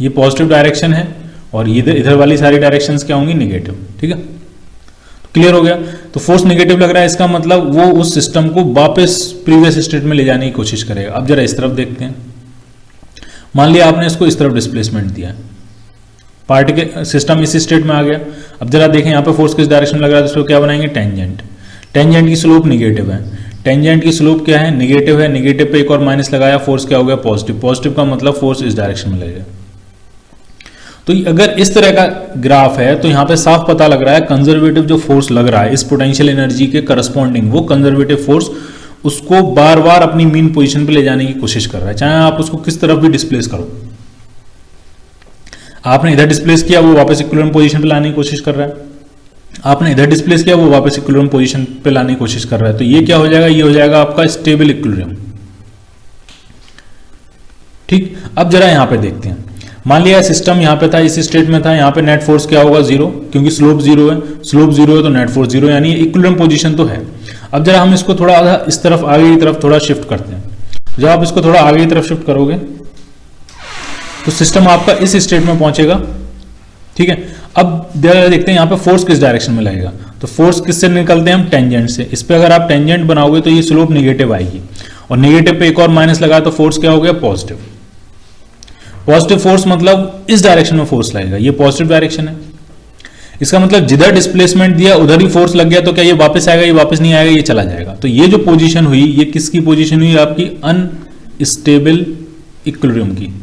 ये पॉजिटिव डायरेक्शन है और इधर इधर वाली सारी डायरेक्शंस क्या होंगी, नेगेटिव। ठीक है, क्लियर हो गया। तो फोर्स नेगेटिव लग रहा है, इसका मतलब वो उस सिस्टम को वापस प्रीवियस स्टेट में ले जाने की कोशिश करेगा। अब जरा इस तरफ देखते हैं, मान लिया आपने इसको इस तरफ डिस्प्लेसमेंट दिया, पार्टिकल सिस्टम इस स्टेट में आ गया। अब जरा देखें यहाँ पे फोर्स किस डायरेक्शन में लग रहा है, तो क्या बनाएंगे, टेंजेंट। टेंजेंट की स्लोप नेगेटिव है, टेंजेंट की स्लोप क्या है, नेगेटिव है, नेगेटिव पे एक और माइनस लगाया, फोर्स क्या हो गया, पॉजिटिव। पॉजिटिव का मतलब फोर्स इस डायरेक्शन में लगेगा। तो अगर इस तरह का ग्राफ है तो यहां पे साफ पता लग रहा है कंजर्वेटिव जो फोर्स लग रहा है इस पोटेंशियल एनर्जी के करस्पॉन्डिंग, वो कंजर्वेटिव फोर्स उसको बार बार अपनी मीन पोजीशन पे ले जाने की कोशिश कर रहा है, चाहे आप उसको किस तरफ भी डिस्प्लेस करो। आपने इधर डिस्प्लेस किया, वो वापस इक्विलिब्रियम पोजीशन पे लाने की कोशिश कर रहा है, आपने इधर डिस्प्लेस किया, वो वापस इक्विलिब्रियम पोजीशन पे लाने की कोशिश कर रहा है। तो ये क्या हो जाएगा, ये हो जाएगा आपका स्टेबल इक्विलिब्रियम। ठीक, अब जरा यहां पे देखते हैं, मान लिया सिस्टम यहाँ पे था, इस स्टेट में था, यहाँ पे नेट फोर्स क्या होगा, जीरो, क्योंकि स्लोप जीरो है, स्लोप जीरो है तो नेट फोर्स जीरो, यानी इक्विलिब्रियम पोजीशन तो है। अब जरा हम इसको थोड़ा इस तरफ आगे की तरफ थोड़ा शिफ्ट करते हैं। जब आप इसको थोड़ा आगे की तरफ शिफ्ट करोगे तो सिस्टम आपका इस स्टेट में पहुंचेगा। ठीक है, अब देखते हैं यहाँ पे फोर्स किस डायरेक्शन में लगेगा। तो फोर्स किससे निकलते हैं हम, टेंजेंट से। इस पे अगर आप टेंजेंट बनाओगे तो ये स्लोप नेगेटिव आएगी, और नेगेटिव पे एक और माइनस लगा तो फोर्स क्या हो गया, पॉजिटिव। पॉजिटिव फोर्स मतलब इस डायरेक्शन में फोर्स लगेगा, ये पॉजिटिव डायरेक्शन है। इसका मतलब जिधर डिस्प्लेसमेंट दिया उधर ही फोर्स लग गया, तो क्या ये वापस आएगा, ये वापस नहीं आएगा, ये चला जाएगा। तो ये जो पोजीशन हुई, ये किसकी पोजीशन हुई, आपकी अनस्टेबल इक्विलिब्रियम की।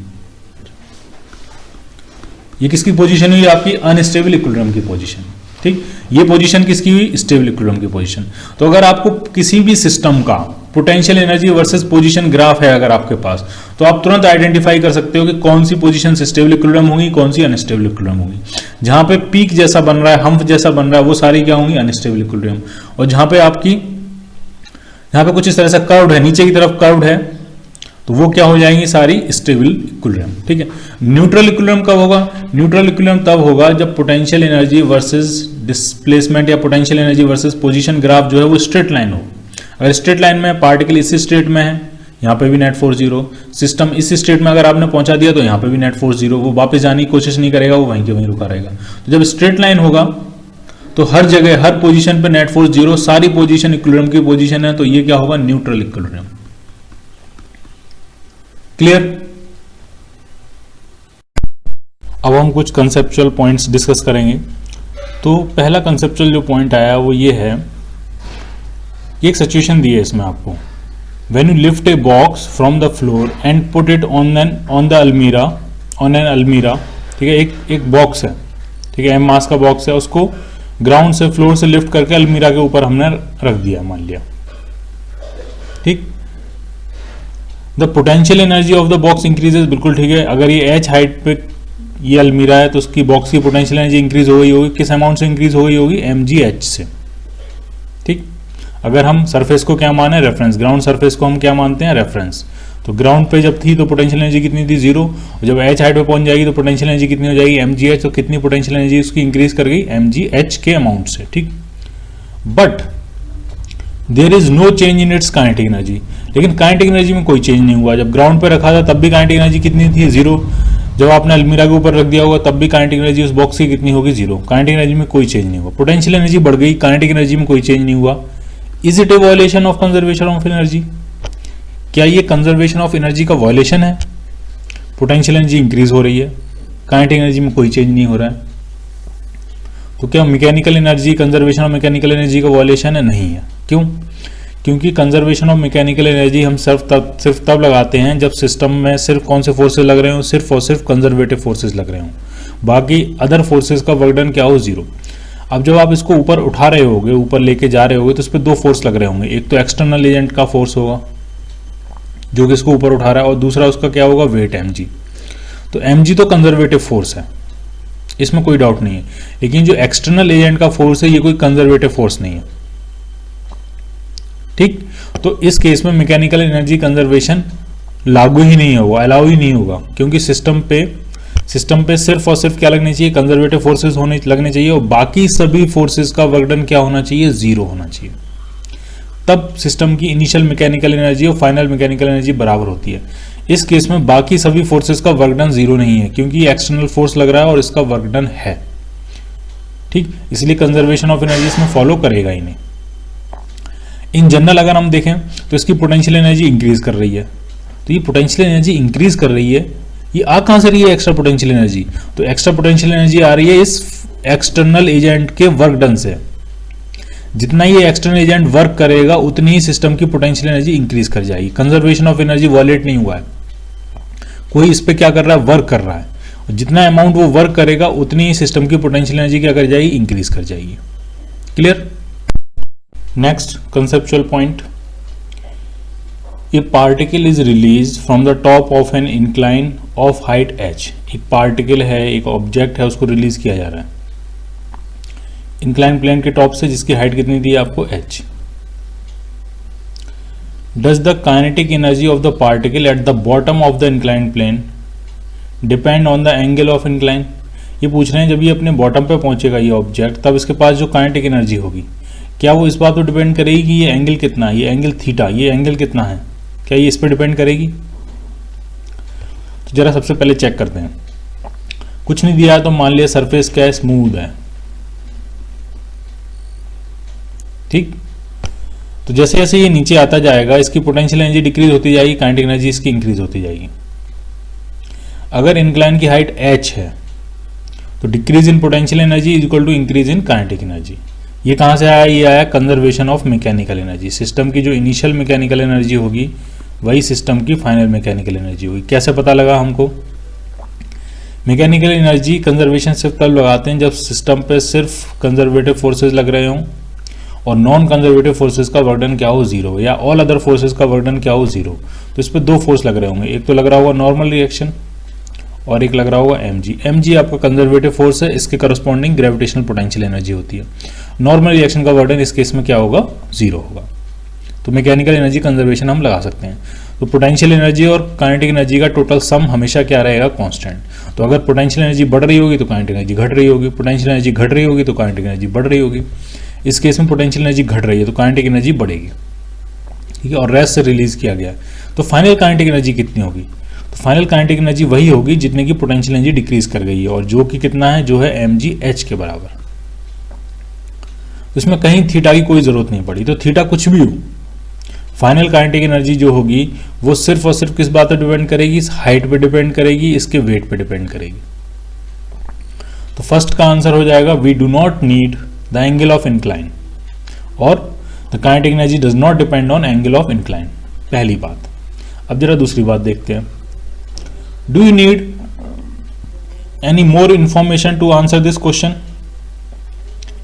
ये किसकी पोजीशन हुई, आपकी अनस्टेबल इक्विलिब्रियम की पोजीशन। ठीक, ये पोजीशन किसकी हुई, स्टेबल इक्विलिब्रियम की पोजीशन। तो अगर आपको किसी भी सिस्टम का potential energy versus position graph है अगर आपके पास, तो आप तुरंत आइडेंटिफाई कर सकते हो कि कौन सी पोजीशन स्टेबल इक्विलिब्रियम होगी, कौन सी अनस्टेबल इक्विलिब्रियम होगी। जहां पे पीक जैसा बन रहा है, हम्प जैसा बन रहा है, वो सारी क्या होंगी, अनस्टेबल इक्विलिब्रियम। और जहां पे आपकी, यहां पे कुछ इस तरह से कर्व्ड है, नीचे की तरफ कर्व्ड है, तो वो क्या हो जाएंगी, सारी स्टेबल इक्विलिब्रियम। ठीक है, न्यूट्रल इक्विलिब्रियम कब होगा, न्यूट्रल इक्विलिब्रियम तब होगा जब पोटेंशियल एनर्जी वर्सेस डिस्प्लेसमेंट या potential energy versus position graph जो है वो स्ट्रेट लाइन हो। अगर स्ट्रेट लाइन में पार्टिकल इस स्टेट में है, यहाँ पे भी नेट फोर्स जीरो, सिस्टम इस स्टेट में अगर आपने पहुंचा दिया तो यहाँ पे भी नेट फोर्स जीरो, वो वापस जाने की कोशिश नहीं करेगा, वो वहीं के वहीं रुका रहेगा। तो जब स्ट्रेट लाइन होगा तो हर जगह हर पोजीशन पे नेट फोर्स जीरो, सारी पोजीशन इक्विलिब्रियम की पोजीशन है, तो ये क्या होगा, न्यूट्रल इक्विलिब्रियम। क्लियर। अब हम कुछ कंसेप्चुअल पॉइंट्स डिस्कस करेंगे। तो पहला कंसेप्चुअल जो पॉइंट आया वो ये है, एक सिचुएशन दी है इसमें आपको, when you lift a box from the floor and put it on the अलमीरा, ऑन एन अलमीरा। ठीक है, एक बॉक्स है, ठीक है, एम मास का बॉक्स है, उसको ग्राउंड से, फ्लोर से लिफ्ट करके अलमीरा के ऊपर हमने रख दिया, मान लिया। ठीक, the potential energy of the box increases, बिल्कुल ठीक है। अगर ये h हाइट पे ये अलमीरा है तो उसकी बॉक्स की पोटेंशियल एनर्जी इंक्रीज हो गई होगी, किस अमाउंट से इंक्रीज हो गई होगी, mgh से। ठीक, अगर हम सरफेस को क्या माने, रेफरेंस, ग्राउंड सरफेस को हम क्या मानते हैं, रेफरेंस। तो ग्राउंड पे जब थी तो पोटेंशियल एनर्जी कितनी थी, जीरो, और जब h हाइट पे पहुंच जाएगी तो पोटेंशियल एनर्जी कितनी हो जाएगी, mgh। तो कितनी पोटेंशियल एनर्जी उसकी इंक्रीज कर गई, mgh के अमाउंट से। ठीक, but there is no change in its kinetic energy, लेकिन काइनेटिक एनर्जी में कोई चेंज नहीं हुआ। जब ग्राउंड पे रखा था तब भी काइनेटिक एनर्जी कितनी थी, जीरो। जब आपने अलमीरा के ऊपर रख दिया होगा तब भी काइनेटिक एनर्जी उस बॉक्स की कितनी होगी, जीरो। काइनेटिक एनर्जी में कोई चेंज नहीं हुआ। पोटेंशियल एनर्जी बढ़ गई, काइनेटिक एनर्जी में कोई चेंज नहीं हुआ। Is it A violation of conservation of energy, क्या ये कंजर्वेशन ऑफ एनर्जी का वायलेशन है? पोटेंशियल एनर्जी इंक्रीज हो रही है, काइनेटिक एनर्जी में कोई चेंज नहीं हो रहा है, तो क्या mechanical energy, conservation of mechanical energy का वायलेशन है? नहीं है। क्यों? क्योंकि कंजर्वेशन ऑफ मैकेनिकल एनर्जी हम सिर्फ तब लगाते हैं जब सिस्टम में सिर्फ कौन से फोर्सेज लग रहे हो, सिर्फ और सिर्फ कंजर्वेटिव फोर्सेज लग रहे हो, बाकी अदर फोर्सेज का वर्क डन क्या हो, जीरो। अब जब आप इसको ऊपर उठा रहे होगे, ऊपर लेके जा रहे होगे, तो इस पर दो फोर्स लग रहे होंगे। एक तो एक्सटर्नल एजेंट का फोर्स होगा जो कि इसको ऊपर उठा रहा है, और दूसरा उसका क्या होगा, वेट, mg। तो mg तो कंजर्वेटिव फोर्स है, इसमें कोई डाउट नहीं है, लेकिन जो एक्सटर्नल एजेंट का फोर्स है ये कोई कंजर्वेटिव फोर्स नहीं है। ठीक, तो इस केस में मैकेनिकल एनर्जी कंजर्वेशन लागू ही नहीं होगा, अलाउ ही नहीं होगा, क्योंकि सिस्टम पे सिर्फ और सिर्फ क्या लगने चाहिए, कंजर्वेटिव फोर्सेस लगने चाहिए, और बाकी सभी फोर्सेस का वर्क डन क्या होना चाहिए, जीरो होना चाहिए। तब सिस्टम की इनिशियल मैकेनिकल एनर्जी और फाइनल मैकेनिकल एनर्जी बराबर होती है। इस केस में बाकी सभी फोर्सेस का वर्क डन जीरो नहीं है, क्योंकि एक्सटर्नल फोर्स लग रहा है और इसका वर्क डन है, ठीक, इसलिए कंजर्वेशन ऑफ एनर्जी इसमें फॉलो करेगा ही नहीं। इन जनरल अगर हम देखें तो इसकी पोटेंशियल एनर्जी इंक्रीज कर रही है, तो ये पोटेंशियल एनर्जी इंक्रीज कर रही है, ये आ कहां से रही है एक्स्ट्रा पोटेंशियल एनर्जी, तो एक्स्ट्रा पोटेंशियल एनर्जी आ रही है इस एक्सटर्नल एजेंट के वर्क डन से। जितना ये एक्सटर्नल एजेंट वर्क करेगा उतनी ही सिस्टम की पोटेंशियल एनर्जी इंक्रीज कर जाएगी। कंजर्वेशन ऑफ एनर्जी वॉलेट नहीं हुआ है, कोई इस पे क्या कर रहा है, वर्क कर रहा है, और जितना अमाउंट वो वर्क करेगा उतनी ही सिस्टम की पोटेंशियल एनर्जी क्या कर जाएगी, इंक्रीज कर जाएगी। Clear. Next conceptual point, A particle is release from the top of an incline of height h। एक पार्टिकल है, एक ऑब्जेक्ट है, उसको रिलीज किया जा रहा है इंक्लाइन प्लेन के टॉप से, जिसकी हाइट कितनी दी है आपको, h। Does the kinetic energy of the particle at the bottom of the incline plane depend on the angle of incline. ये पूछ रहे हैं जब ये अपने बॉटम पे पहुंचेगा ये ऑब्जेक्ट, तब इसके पास जो काइनेटिक एनर्जी होगी, क्या वो इस बात पर डिपेंड करेगी कि ये एंगल कितना है, ये एंगल थीटा, ये एंगल कितना है, क्या ये इस पर डिपेंड करेगी? तो जरा सबसे पहले चेक करते हैं। कुछ नहीं दिया है तो मान लिया सरफेस क्या है, स्मूथ है, ठीक। तो जैसे जैसे ये नीचे आता जाएगा इसकी पोटेंशियल एनर्जी डिक्रीज होती जाएगी, काइनेटिक एनर्जी इसकी इंक्रीज होती जाएगी। अगर इंक्लाइन की हाइट h है तो decrease in potential energy is equal to increase in kinetic energy. ये कहां से आया, ये आया conservation of mechanical energy. System की जो इनिशियल मैकेनिकल एनर्जी होगी वही सिस्टम की फाइनल मैकेनिकल एनर्जी होगी। कैसे पता लगा हमको? मैकेनिकल एनर्जी कंजर्वेशन सिर्फ तब लगाते हैं जब सिस्टम पे सिर्फ कंजर्वेटिव फोर्सेज लग रहे हों और नॉन कंजर्वेटिव फोर्सेज का वर्कडन क्या हो, जीरो, या ऑल अदर फोर्सेज का वर्कडन क्या हो, जीरो। तो इस पर दो फोर्स लग रहे होंगे, एक तो लग रहा होगा नॉर्मल रिएक्शन और एक लग रहा होगा mg। mg आपका कंजर्वेटिव फोर्स है, इसके करस्पॉन्डिंग ग्रेविटेशनल पोटेंशियल एनर्जी होती है। नॉर्मल रिएक्शन का वर्डन इस केस में क्या होगा, जीरो होगा। तो मैकेनिकल एनर्जी कंजर्वेशन हम लगा सकते हैं। तो पोटेंशियल एनर्जी और काइनेटिक एनर्जी का टोटल सम हमेशा क्या रहेगा, कांस्टेंट। तो अगर पोटेंशियल एनर्जी बढ़ रही होगी तो काइनेटिक एनर्जी घट रही होगी, पोटेंशियल एनर्जी घट रही होगी तो काइनेटिक एनर्जी बढ़ रही होगी। इस केस में पोटेंशियल एनर्जी घट रही है तो काइनेटिक एनर्जी बढ़ेगी, ठीक है, और रेस्ट से रिलीज किया गया। तो फाइनल काइनेटिक एनर्जी कितनी होगी? तो फाइनल काइनेटिक एनर्जी वही होगी जितने की पोटेंशियल एनर्जी डिक्रीज कर गई है, और जो कि कितना है, जो है mg h के बराबर। तो इसमें कहीं थीटा की कोई जरूरत नहीं पड़ी, तो थीटा कुछ भी हो, फाइनल काइनेटिक एनर्जी जो होगी वो सिर्फ और सिर्फ किस बात पर डिपेंड करेगी, इस हाइट पे डिपेंड करेगी, इसके वेट पे डिपेंड करेगी। तो फर्स्ट का आंसर हो जाएगा we do not need the angle of incline और the kinetic energy does not depend on angle of incline, पहली बात। अब जरा दूसरी बात देखते हैं। Do you need any more information to answer this question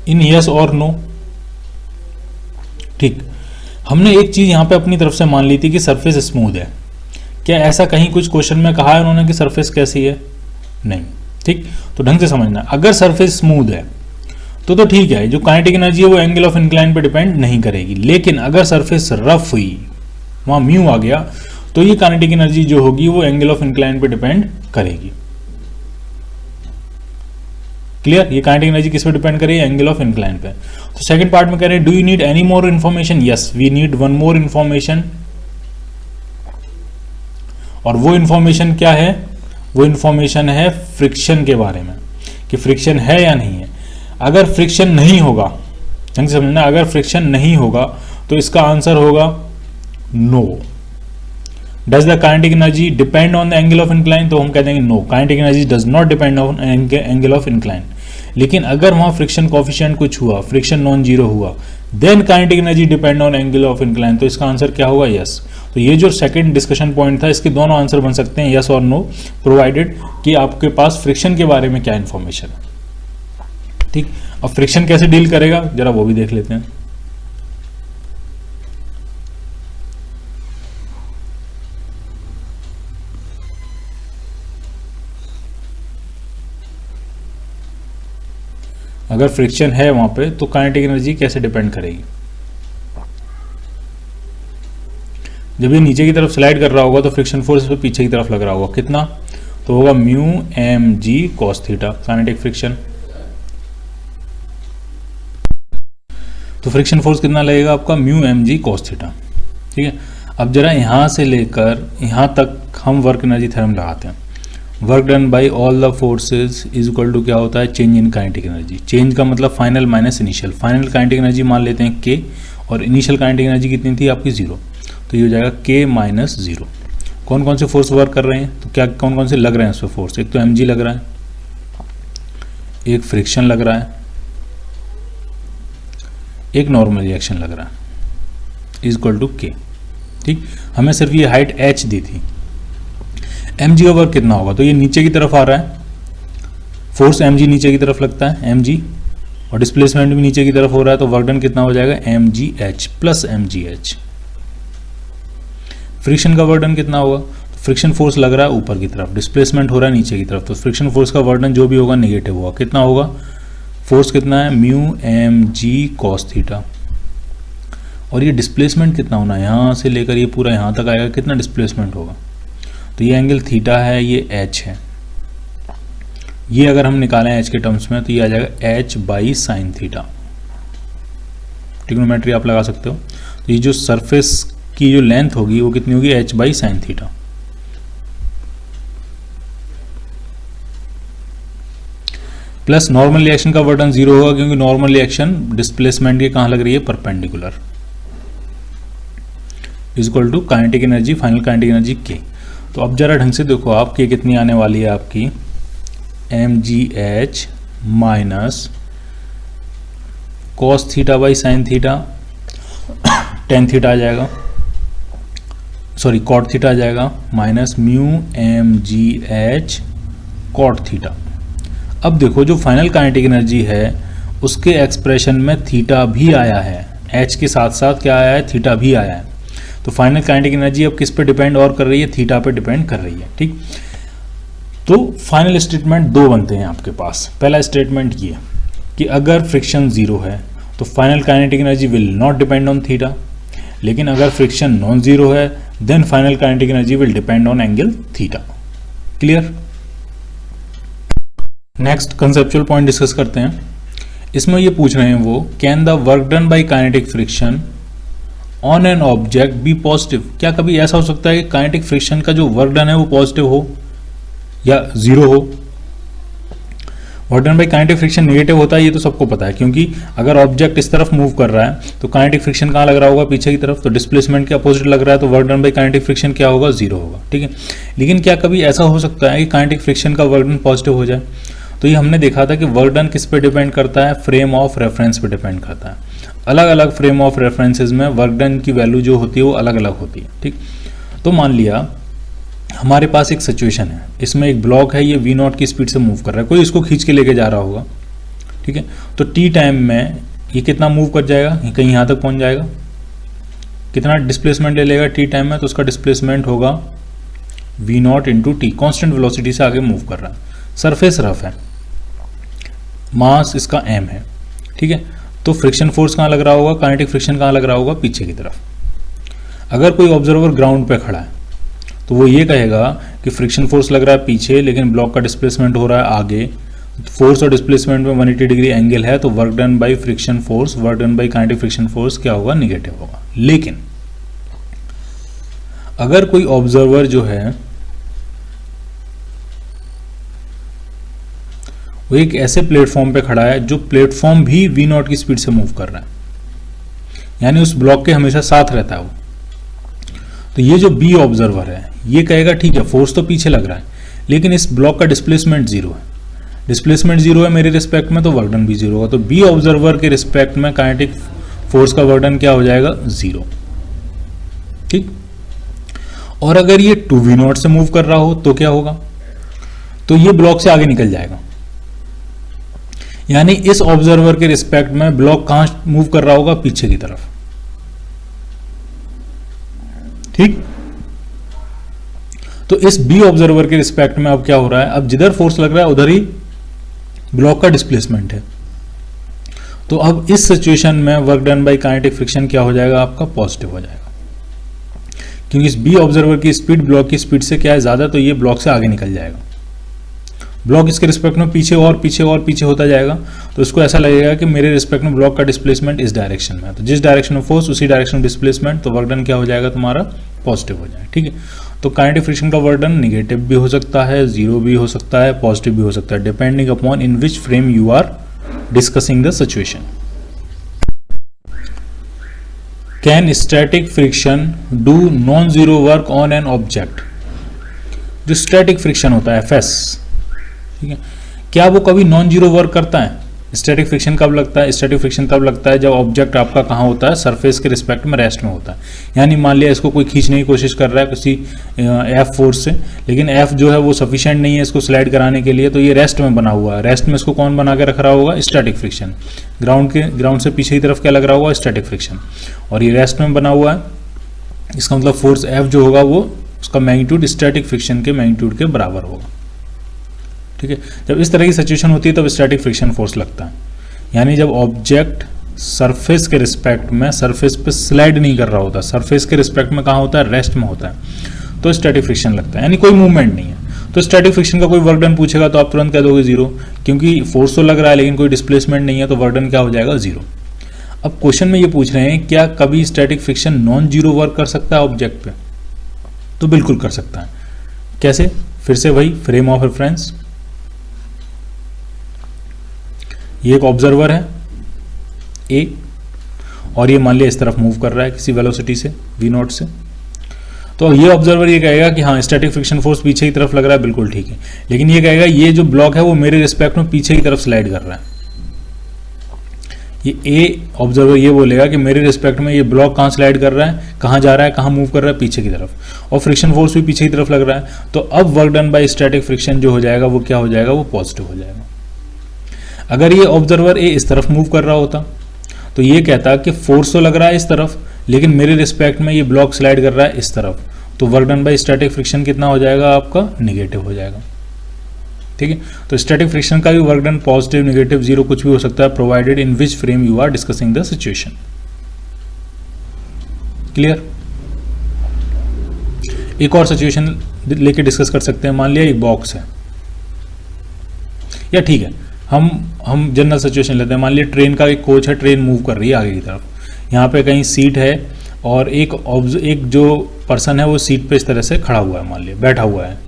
in yes or no? ठीक, हमने एक चीज यहां पे अपनी तरफ से मान ली थी कि सरफेस स्मूथ है। क्या ऐसा कहीं कुछ क्वेश्चन में कहा है उन्होंने कि सरफेस कैसी है? नहीं, ठीक। तो ढंग से समझना, अगर सरफेस स्मूथ है तो ठीक है, जो काइनेटिक एनर्जी है वो एंगल ऑफ इंक्लाइन पे डिपेंड नहीं करेगी। लेकिन अगर सरफेस रफ हुई, वहां म्यू आ गया, तो ये काइनेटिक एनर्जी जो होगी वो एंगल ऑफ इंक्लाइन पे डिपेंड करेगी। क्लियर? ये काइनेटिक एनर्जी किस पे डिपेंड करेगी, एंगल ऑफ इंक्लाइन पे। तो सेकंड पार्ट में कह रहे हैं do you need any more information? Yes, we need one more information. और वो इंफॉर्मेशन क्या है? वो इंफॉर्मेशन है फ्रिक्शन के बारे में, कि फ्रिक्शन है या नहीं है। अगर फ्रिक्शन नहीं होगा, ढंग से समझना, अगर फ्रिक्शन नहीं होगा तो इसका आंसर होगा no. Does the kinetic energy depend on the angle of incline? तो हम कहते हैं no, kinetic energy does not depend on angle of incline. लेकिन अगर वहां फ्रिक्शन कोफिशिएंट कुछ हुआ, फ्रिक्शन नॉन जीरो हुआ, then kinetic energy depend on angle of incline, तो इसका आंसर क्या होगा, यस। तो ये जो सेकंड डिस्कशन पॉइंट था, इसके दोनों आंसर बन सकते हैं यस और नो, प्रोवाइडेड कि आपके पास फ्रिक्शन के बारे में क्या इंफॉर्मेशन है। ठीक, अब फ्रिक्शन कैसे डील करेगा जरा वो भी देख लेते हैं। अगर फ्रिक्शन है वहां पे तो काइनेटिक एनर्जी कैसे डिपेंड करेगी? जब ये नीचे की तरफ स्लाइड कर रहा होगा तो फ्रिक्शन फोर्स पे पीछे की तरफ लग रहा होगा, कितना? तो होगा mu m g cos theta, kinetic friction. तो फ्रिक्शन फोर्स कितना लगेगा आपका, mu m g cos theta. ठीक है, अब जरा यहाँ से लेकर यहाँ तक हम वर्क एनर्जी थ्योरम लगाते हैं। Work done by all the forces is equal to क्या होता है, change in kinetic energy. Change का मतलब final minus initial. Final kinetic energy मान लेते हैं के, और इनिशियल काइनेटिक एनर्जी कितनी थी आपकी, 0। तो ये हो जाएगा के माइनस 0। कौन कौन से फोर्स वर्क कर रहे हैं, तो क्या कौन कौन से लग रहे हैं उस पर फोर्स, एक तो एम जी लग रहा है, एक फ्रिक्शन लग रहा है, एक नॉर्मल रिएक्शन लग रहा है, इज इक्वल टू के। ठीक, हमें सिर्फ ये हाइट h दी थी। एम जी का वर्क कितना होगा, तो ये नीचे की तरफ आ रहा है, फोर्स एम जी नीचे की तरफ लगता है एम जी, और डिस्प्लेसमेंट भी नीचे की तरफ हो रहा है, तो वर्क डन कितना हो जाएगा, m g h plus m g h. Friction का वर्क डन कितना होगा, तो फ्रिक्शन फोर्स लग रहा है ऊपर की तरफ, डिस्प्लेसमेंट हो रहा है नीचे की तरफ, तो फ्रिक्शन फोर्स का वर्क डन जो भी होगा नेगेटिव होगा। कितना होगा, फोर्स कितना है, mu m g cos theta. और ये डिस्प्लेसमेंट कितना होना है, यहाँ से लेकर ये पूरा यहाँ तक आएगा, कितना डिस्प्लेसमेंट होगा, तो ये एंगल थीटा है, ये एच है। ये अगर हम निकालें एच के टर्म्स में तो ये आ जाएगा H by sine theta. Trigonometry आप लगा सकते हो। तो ये जो सरफेस की जो लेंथ होगी वो कितनी होगी, H by sine theta. Plus normal reaction का वर्क डन 0 होगा, क्योंकि नॉर्मल रिएक्शन डिस्प्लेसमेंट के कहाँ लग रही है, perpendicular, is equal to kinetic energy, final kinetic energy के। तो अब जरा ढंग से देखो आप के कितनी आने वाली है आपकी, m g h minus cos theta by sine theta, tan theta आ जाएगा, सॉरी कॉट थीटा आ जाएगा, minus mu m g h cot theta. अब देखो जो फाइनल काइनेटिक एनर्जी है उसके एक्सप्रेशन में थीटा भी आया है, एच के साथ साथ क्या आया है, थीटा भी आया है। तो फाइनल काइनेटिक एनर्जी अब किस पे डिपेंड और कर रही है, थीटा पे डिपेंड कर रही है। ठीक, तो फाइनल स्टेटमेंट दो बनते हैं आपके पास। पहला स्टेटमेंट ये कि अगर फ्रिक्शन 0 है तो final kinetic energy will not depend on theta, लेकिन अगर फ्रिक्शन नॉन जीरो है then final kinetic energy will depend on angle theta. Clear. Next conceptual point discuss करते हैं। इसमें ये पूछ रहे हैं वो, can the work done by kinetic friction on an object be positive. क्या कभी ऐसा हो सकता है कि काइनेटिक फ्रिक्शन का जो वर्क डन है वो पॉजिटिव हो या जीरो हो। Work done by kinetic friction negative होता है, ये तो सबको पता है, क्योंकि अगर ऑब्जेक्ट इस तरफ मूव कर रहा है तो काइनेटिक फ्रिक्शन कहाँ लग रहा होगा, पीछे की तरफ, तो डिस्प्लेसमेंट के अपोजिट लग रहा है, तो work done by kinetic friction क्या होगा, जीरो होगा। ठीक है, लेकिन क्या कभी ऐसा हो सकता है कि काइनेटिक फ्रिक्शन का वर्क डन पॉजिटिव हो जाए। तो ये हमने देखा था कि वर्क डन किस पे डिपेंड करता है, फ्रेम ऑफ रेफरेंस पे डिपेंड करता है। अलग अलग फ्रेम ऑफ रेफरेंसेज में वर्क डन की वैल्यू जो होती है वो अलग अलग होती है। ठीक, तो मान लिया हमारे पास एक सिचुएशन है, इसमें एक ब्लॉक है, ये v0 की स्पीड से मूव कर रहा है, कोई इसको खींच के लेके जा रहा होगा। ठीक है, तो t टाइम में ये कितना मूव कर जाएगा, कहीं यहाँ तक पहुँच जाएगा, कितना डिस्प्लेसमेंट ले लेगा t टाइम में, तो उसका डिस्प्लेसमेंट होगा v0 into T. Constant velocity से आगे मूव कर रहा है, सरफेस रफ है, मास इसका m है। ठीक है, तो फ्रिक्शन फोर्स कहाँ लग रहा होगा, काइनेटिक फ्रिक्शन कहाँ लग रहा होगा, पीछे की तरफ। अगर कोई ऑब्जर्वर ग्राउंड पे खड़ा है तो वो ये कहेगा कि फ्रिक्शन फोर्स लग रहा है पीछे, लेकिन ब्लॉक का डिस्प्लेसमेंट हो रहा है आगे, फोर्स और डिस्प्लेसमेंट में 180 डिग्री एंगल है, तो work done by friction force, work done by kinetic friction force क्या होगा, निगेटिव होगा। लेकिन अगर कोई ऑब्जर्वर जो है वो एक ऐसे प्लेटफॉर्म पे खड़ा है जो प्लेटफॉर्म भी v0 की स्पीड से मूव कर रहा है, यानी उस ब्लॉक के हमेशा साथ रहता है वो, तो ये जो बी ऑब्जर्वर है ये कहेगा ठीक है फोर्स तो पीछे लग रहा है, लेकिन इस ब्लॉक का डिस्प्लेसमेंट जीरो है, डिस्प्लेसमेंट जीरो है मेरे रिस्पेक्ट में, तो वर्क डन भी जीरो होगा। तो बी ऑब्जर्वर के रिस्पेक्ट में काइनेटिक फोर्स का वर्क डन क्या हो जाएगा, जीरो। ठीक, और अगर ये 2v0 से मूव कर रहा हो तो क्या होगा, तो ये ब्लॉक से आगे निकल जाएगा, यानी इस ऑब्जर्वर के रिस्पेक्ट में ब्लॉक कहां मूव कर रहा होगा, पीछे की तरफ। ठीक, तो इस बी ऑब्जर्वर के रिस्पेक्ट में अब क्या हो रहा है, अब जिधर फोर्स लग रहा है उधर ही ब्लॉक का डिस्प्लेसमेंट है, तो अब इस सिचुएशन में work done by kinetic friction क्या हो जाएगा, आपका पॉजिटिव हो जाएगा, क्योंकि इस बी ऑब्जर्वर की स्पीड ब्लॉक की स्पीड से क्या है ज्यादा, तो ये ब्लॉक से आगे निकल जाएगा। ब्लॉक इसके रिस्पेक्ट में पीछे और पीछे और पीछे होता जाएगा, तो इसको ऐसा लगेगा कि मेरे रिस्पेक्ट में ब्लॉक का डिस्प्लेसमेंट इस डायरेक्शन में है, तो जिस डायरेक्शन में फोर्स उसी डायरेक्शन में डिस्प्लेसमेंट, तो वर्क डन क्या हो जाएगा तुम्हारा, पॉजिटिव हो जाएगा। ठीक है, तो काइनेटिक फ्रिक्शन का वर्क डन निगेटिव भी हो सकता है, जीरो भी हो सकता है, पॉजिटिव भी हो सकता है, depending upon in which frame you are discussing the situation. Can static friction do non zero work on an object? जो स्टैटिक फ्रिक्शन होता है एफएस, ठीक है, क्या वो कभी नॉन जीरो वर्क करता है? स्टैटिक फ्रिक्शन कब लगता है? स्टैटिक फ्रिक्शन तब लगता है जब ऑब्जेक्ट आपका कहाँ होता है, सरफेस के रिस्पेक्ट में रेस्ट में होता है। यानी मान लिया इसको कोई खींचने की कोशिश कर रहा है किसी एफ फोर्स से, लेकिन एफ जो है वो सफिशिएंट नहीं है इसको स्लाइड कराने के लिए, तो ये रेस्ट में बना हुआ है। रेस्ट में इसको कौन बना के रख रहा होगा? Static friction. ग्राउंड से पीछे की तरफ क्या लग रहा होगा? Static friction. और ये रेस्ट में बना हुआ है, इसका मतलब फोर्स एफ जो होगा वो उसका मैग्नीट्यूड स्टैटिक फ्रिक्शन के मैग्नीट्यूड के बराबर होगा। ठीक है, जब इस तरह की सिचुएशन होती है तब स्टैटिक फ्रिक्शन फोर्स लगता है। यानी जब ऑब्जेक्ट सरफेस के रिस्पेक्ट में सरफेस पे स्लाइड नहीं कर रहा होता, सरफेस के रिस्पेक्ट में कहाँ होता है? रेस्ट में होता है, तो स्टैटिक फ्रिक्शन लगता है, यानी कोई मूवमेंट नहीं है। तो स्टैटिक फ्रिक्शन का कोई वर्क डन पूछेगा तो आप तुरंत कह दोगे जीरो, क्योंकि फोर्स तो लग रहा है लेकिन कोई डिस्प्लेसमेंट नहीं है, तो वर्क डन क्या हो जाएगा? जीरो। अब क्वेश्चन में ये पूछ रहे हैं क्या कभी static friction non zero work कर सकता है ऑब्जेक्ट पे? तो बिल्कुल कर सकता है। कैसे? फिर से वही फ्रेम ऑफ रेफरेंस, ये एक ऑब्जर्वर है ए, और ये मान लिया इस तरफ मूव कर रहा है किसी वेलोसिटी से v0 से, तो ये ऑब्जर्वर ये कहेगा कि हाँ स्टैटिक फ्रिक्शन फोर्स पीछे की तरफ लग रहा है, बिल्कुल ठीक है, लेकिन ये कहेगा ये जो ब्लॉक है वो मेरे रिस्पेक्ट में पीछे की तरफ स्लाइड कर रहा है। ये ए ऑब्जर्वर ये बोलेगा कि मेरे रिस्पेक्ट में ये ब्लॉक कहाँ स्लाइड कर रहा है, कहाँ जा रहा है, कहाँ मूव कर रहा है? पीछे की तरफ, और फ्रिक्शन फोर्स भी पीछे की तरफ लग रहा है, तो अब work done bye static friction जो हो जाएगा वो क्या हो जाएगा? वो पॉजिटिव हो जाएगा। अगर ये ऑब्जर्वर ए इस तरफ मूव कर रहा होता तो ये कहता कि फोर्स तो लग रहा है इस तरफ, लेकिन मेरे रिस्पेक्ट में ये ब्लॉक स्लाइड कर रहा है इस तरफ, तो work done bye static friction कितना हो जाएगा? आपका निगेटिव हो जाएगा। ठीक है, तो स्टैटिक फ्रिक्शन का भी work done positive, negative, zero कुछ भी हो सकता है, provided in which frame you are discussing the situation. Clear? एक और सिचुएशन लेके डिस्कस कर सकते हैं। मान लिया एक बॉक्स है, या ठीक है हम जनरल सिचुएशन लेते हैं। मान लिया ट्रेन का एक कोच है, ट्रेन मूव कर रही है आगे की तरफ, यहाँ पे कहीं सीट है और एक जो पर्सन है वो सीट पे इस तरह से खड़ा हुआ है, मान लिया बैठा हुआ है,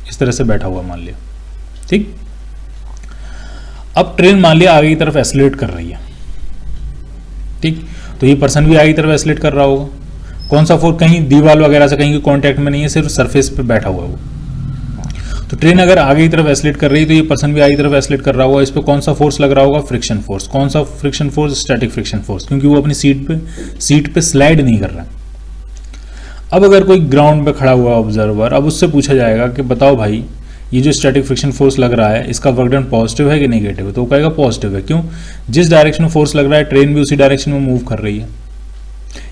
इस तरह से बैठा हुआ है मान लिया। ठीक, अब ट्रेन मान लिया आगे की तरफ एक्सेलरेट कर रही है। ठीक, तो ये पर्सन भी आगे की तरफ एक्सेलरेट कर रहा होगा। कौन सा फोर्स? कहीं दीवार वगैरह से कहीं कांटेक्ट में नहीं है, सिर्फ सरफेस पे बैठा हुआ है वो। तो ट्रेन अगर आगे की तरफ एक्सेलरेट कर रही है तो ये पर्सन भी आगे की तरफ एक्सेलरेट कर रहा होगा। इस पे कौन सा फोर्स लग रहा होगा? Friction force. कौन सा friction force? Static friction force, क्योंकि वो अपनी सीट पे स्लाइड नहीं कर रहा है। अब अगर कोई ग्राउंड पे खड़ा हुआ ऑब्जर्वर, अब उससे पूछा जाएगा कि बताओ भाई ये जो स्टैटिक फ्रिक्शन फोर्स लग रहा है इसका वर्क डन पॉजिटिव है कि नेगेटिव है? तो वो कहेगा पॉजिटिव है। क्यों? जिस डायरेक्शन में फोर्स लग रहा है ट्रेन भी उसी डायरेक्शन में मूव कर रही है,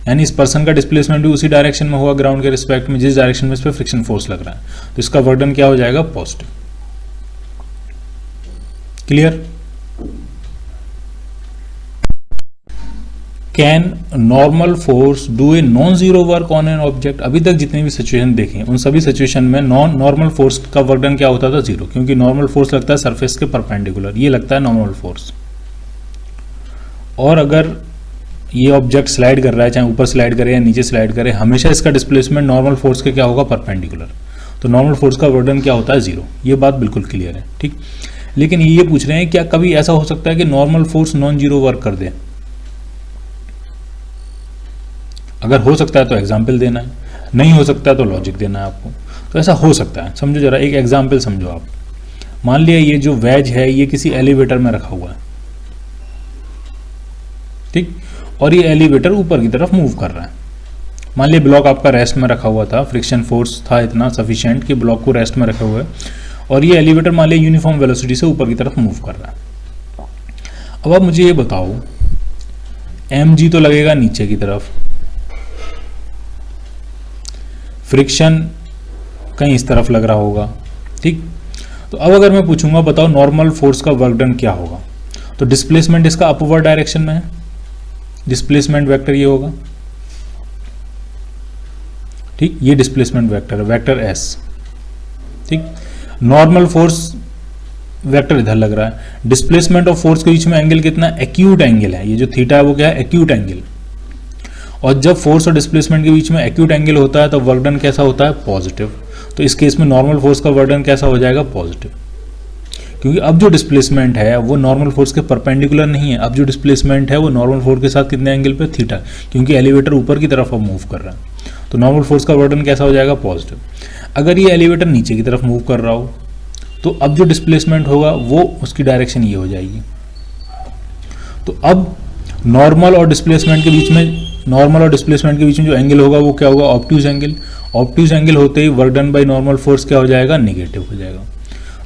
यानी इस पर्सन का डिस्प्लेसमेंट भी उसी डायरेक्शन में होगा ग्राउंड के रिस्पेक्ट में जिस डायरेक्शन में इस पर फ्रिक्शन फोर्स लग रहा है, तो इसका वर्क डन क्या हो जाएगा? Positive. Clear? Can normal force do a non zero work on an object? अभी तक जितनी भी सिचुएशन देखें उन सभी सिचुएशन में नॉर्मल फोर्स का वर्क डन क्या होता था? जीरो, क्योंकि नॉर्मल फोर्स लगता है सरफेस के परपेंडिकुलर, ये लगता है नॉर्मल फोर्स। और अगर ये ऑब्जेक्ट स्लाइड कर रहा है, चाहे ऊपर स्लाइड करे या नीचे स्लाइड करे, हमेशा इसका डिस्प्लेसमेंट नॉर्मल फोर्स के क्या होगा? परपेंडिकुलर। तो नॉर्मल फोर्स का वर्क डन क्या होता है? जीरो। ये बात बिल्कुल क्लियर है। ठीक, लेकिन ये पूछ रहे हैं क्या कभी ऐसा हो सकता है कि normal force non zero work कर दे? अगर हो सकता है तो एग्जाम्पल देना है, नहीं हो सकता है तो लॉजिक देना है आपको। तो ऐसा हो सकता है, समझो जरा, एक एग्जाम्पल समझो आप। मान लिया ये जो वेज है ये किसी एलिवेटर में रखा हुआ है, ठीक, और ये एलिवेटर ऊपर की तरफ मूव कर रहा है। मान लिया ब्लॉक आपका रेस्ट में रखा हुआ था, फ्रिक्शन फोर्स था इतना सफिशिएंट कि ब्लॉक को रेस्ट में रखे हुए, और ये एलिवेटर मान लिया यूनिफॉर्म वेलोसिटी से ऊपर की तरफ मूव कर रहा है। अब आप मुझे ये बताओ, mg तो लगेगा नीचे की तरफ, फ्रिक्शन कहीं इस तरफ लग रहा होगा, ठीक। तो अब अगर मैं पूछूंगा बताओ नॉर्मल फोर्स का वर्क डन क्या होगा, तो डिस्प्लेसमेंट इसका अपवर्ड डायरेक्शन में है, डिस्प्लेसमेंट वेक्टर ये होगा, ठीक, ये डिस्प्लेसमेंट वेक्टर है, वेक्टर एस, ठीक। नॉर्मल फोर्स वेक्टर इधर लग रहा है। डिस्प्लेसमेंट ऑफ फोर्स के बीच में एंगल कितना, एक्यूट एंगल है, ये जो थीटा है वो क्या है, एक्यूट एंगल। और जब फोर्स और डिस्प्लेसमेंट के बीच में एक्यूट एंगल होता है तो वर्क डन कैसा होता है, पॉजिटिव। तो इस केस में नॉर्मल फोर्स का वर्क डन कैसा हो जाएगा, पॉजिटिव, क्योंकि अब जो डिस्प्लेसमेंट है वो नॉर्मल फोर्स के परपेंडिकुलर नहीं है, अब जो डिस्प्लेसमेंट है वो नॉर्मल फोर्स के साथ कितने एंगल पे, थीटा, क्योंकि एलिवेटर ऊपर की तरफ अब मूव कर रहा है, तो नॉर्मल फोर्स का वर्क डन कैसा हो जाएगा, पॉजिटिव। अगर ये एलिवेटर नीचे की तरफ मूव कर रहा हो तो अब जो डिस्प्लेसमेंट होगा वो उसकी डायरेक्शन ये हो जाएगी। तो अब नॉर्मल और डिस्प्लेसमेंट के बीच में जो एंगल होगा वो क्या होगा, ऑब्ट्यूज एंगल। ऑब्ट्यूज एंगल होते ही work done by normal force क्या हो जाएगा, नेगेटिव हो जाएगा।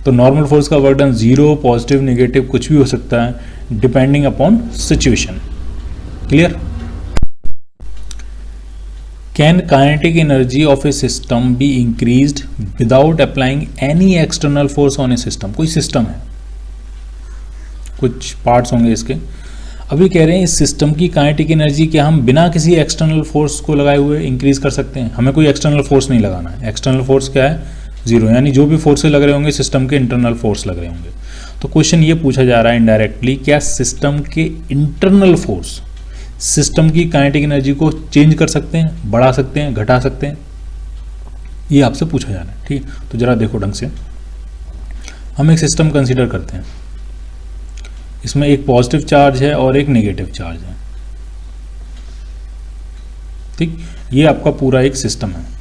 तो नॉर्मल फोर्स का वर्क डन 0, पॉजिटिव, नेगेटिव कुछ भी हो सकता है depending upon situation. Clear? Can kinetic energy of a system be increased without applying any external force on a system? कोई सिस्टम है, कुछ पार्ट्स होंगे इसके। अभी कह रहे हैं इस सिस्टम की काइनेटिक एनर्जी क्या हम बिना किसी एक्सटर्नल फोर्स को लगाए हुए इंक्रीज कर सकते हैं? हमें कोई एक्सटर्नल फोर्स नहीं लगाना है। एक्सटर्नल फोर्स क्या है, 0, यानी जो भी फोर्सेस लग रहे होंगे सिस्टम के इंटरनल फोर्स लग रहे होंगे। तो क्वेश्चन ये पूछा जा रहा है इनडायरेक्टली, क्या सिस्टम के इंटरनल फोर्स सिस्टम की काइनेटिक एनर्जी को चेंज कर सकते हैं, बढ़ा सकते हैं, घटा सकते हैं? ये आपसे पूछा जा रहा है। ठीक, तो जरा देखो ढंग से। हम एक सिस्टम कंसीडर करते हैं, इसमें एक पॉजिटिव चार्ज है और एक नेगेटिव चार्ज है। ठीक, ये आपका पूरा एक सिस्टम है।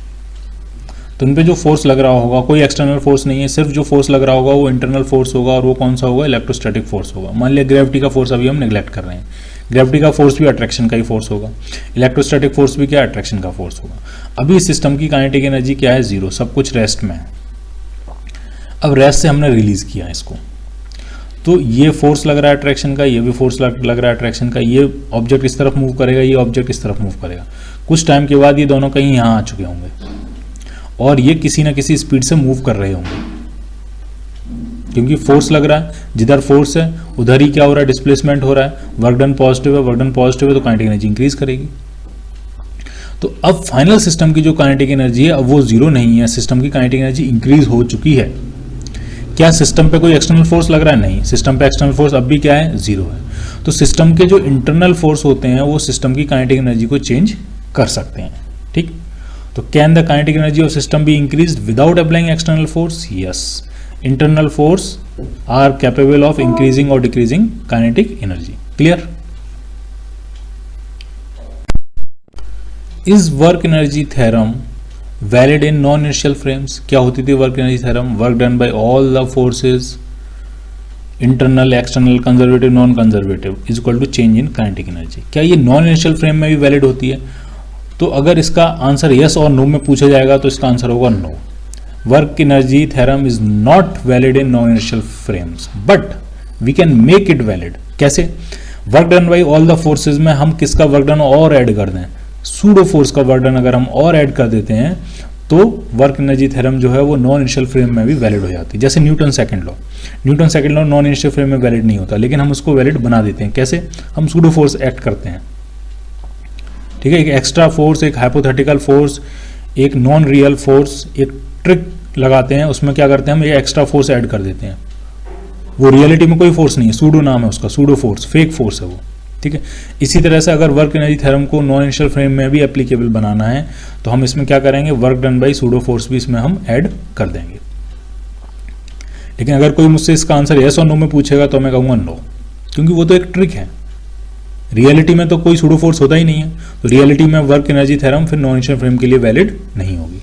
तो उन पे जो फोर्स लग रहा होगा कोई एक्सटर्नल फोर्स नहीं है, सिर्फ जो फोर्स लग रहा होगा वो इंटरनल फोर्स होगा, और वो कौन सा होगा, इलेक्ट्रोस्टैटिक फोर्स होगा। मान लिया ग्रेविटी का फोर्स अभी हम नेग्लेक्ट कर रहे हैं, ग्रेविटी का फोर्स भी अट्रैक्शन का ही फोर्स होगा, इलेक्ट्रोस्टैटिक फोर्स भी क्या, अट्रैक्शन का फोर्स होगा। अभी इस सिस्टम की काइनेटिक एनर्जी क्या है, 0, सब कुछ रेस्ट में है। अब रेस्ट से हमने रिलीज किया इसको, तो ये फोर्स लग रहा है अट्रैक्शन का, ये भी फोर्स लग रहा है अट्रैक्शन का, ये ऑब्जेक्ट इस तरफ मूव करेगा, ये ऑब्जेक्ट इस तरफ मूव करेगा। कुछ टाइम के बाद ये दोनों कहीं यहाँ आ चुके होंगे और ये किसी ना किसी स्पीड से मूव कर रहे होंगे, क्योंकि फोर्स लग रहा है, जिधर फोर्स है उधर ही क्या हो रहा है, डिस्प्लेसमेंट हो रहा है। वर्क डन पॉजिटिव है, वर्क डन पॉजिटिव है तो काइनेटिक एनर्जी इंक्रीज करेगी। तो अब फाइनल सिस्टम की जो काइनेटिक एनर्जी है अब वो 0 नहीं है, सिस्टम की काइनेटिक एनर्जी इंक्रीज हो चुकी है। क्या सिस्टम पे कोई एक्सटर्नल फोर्स लग रहा है? नहीं, सिस्टम पे एक्सटर्नल फोर्स अब भी क्या है, 0 है। तो सिस्टम के जो इंटरनल फोर्स होते हैं वो सिस्टम की काइनेटिक एनर्जी को चेंज कर सकते हैं। ठीक, तो can the kinetic energy of system be increased without applying external force? Yes, internal force are capable of increasing और decreasing kinetic energy. Clear? Is work energy theorem valid in non inertial frames? क्या होती थी work energy theorem? Work done by all the forces, internal, external, conservative, non conservative, is equal to change in kinetic energy. क्या ये non inertial frame में भी valid होती है? तो अगर इसका आंसर यस और नो में पूछा जाएगा तो इसका आंसर होगा no. Work energy theorem is not valid in non inertial frames, but we can make it valid. कैसे? Work done by all the forces में हम किसका वर्क डन और ऐड कर दें, सूडो फोर्स का वर्क डन अगर हम और ऐड कर देते हैं तो वर्क एनर्जी थ्योरम जो है वो नॉन इनिशियल फ्रेम में भी वैलिड हो जाती है। जैसे Newton second law non initial frame में वैलिड नहीं होता, लेकिन हम उसको वैलिड बना देते हैं। कैसे? हम सूडो फोर्स एक्ट करते हैं। ठीक है, एक एक्स्ट्रा फोर्स, एक हाइपोथेटिकल फोर्स, एक नॉन रियल फोर्स, एक ट्रिक लगाते हैं, उसमें क्या करते हैं हम, ये एक्स्ट्रा फोर्स ऐड कर देते हैं। वो रियलिटी में कोई फोर्स नहीं है, सूडो नाम है उसका, सूडो फोर्स, फेक फोर्स है वो। ठीक है, इसी तरह से अगर वर्क एनर्जी थ्योरम को नॉन इनिशियल फ्रेम में भी एप्लीकेबल बनाना है तो हम इसमें क्या करेंगे, work done bye pseudo force भी इसमें हम ऐड कर देंगे। लेकिन अगर कोई मुझसे इसका आंसर यस और नो में पूछेगा तो मैं कहूँगा नो, क्योंकि वो तो एक ट्रिक है। रियलिटी में तो कोई सूडो फोर्स होता ही नहीं है, तो रियलिटी में वर्क एनर्जी थ्योरम फिर नॉन इनिशियल फ्रेम के लिए वैलिड नहीं होगी।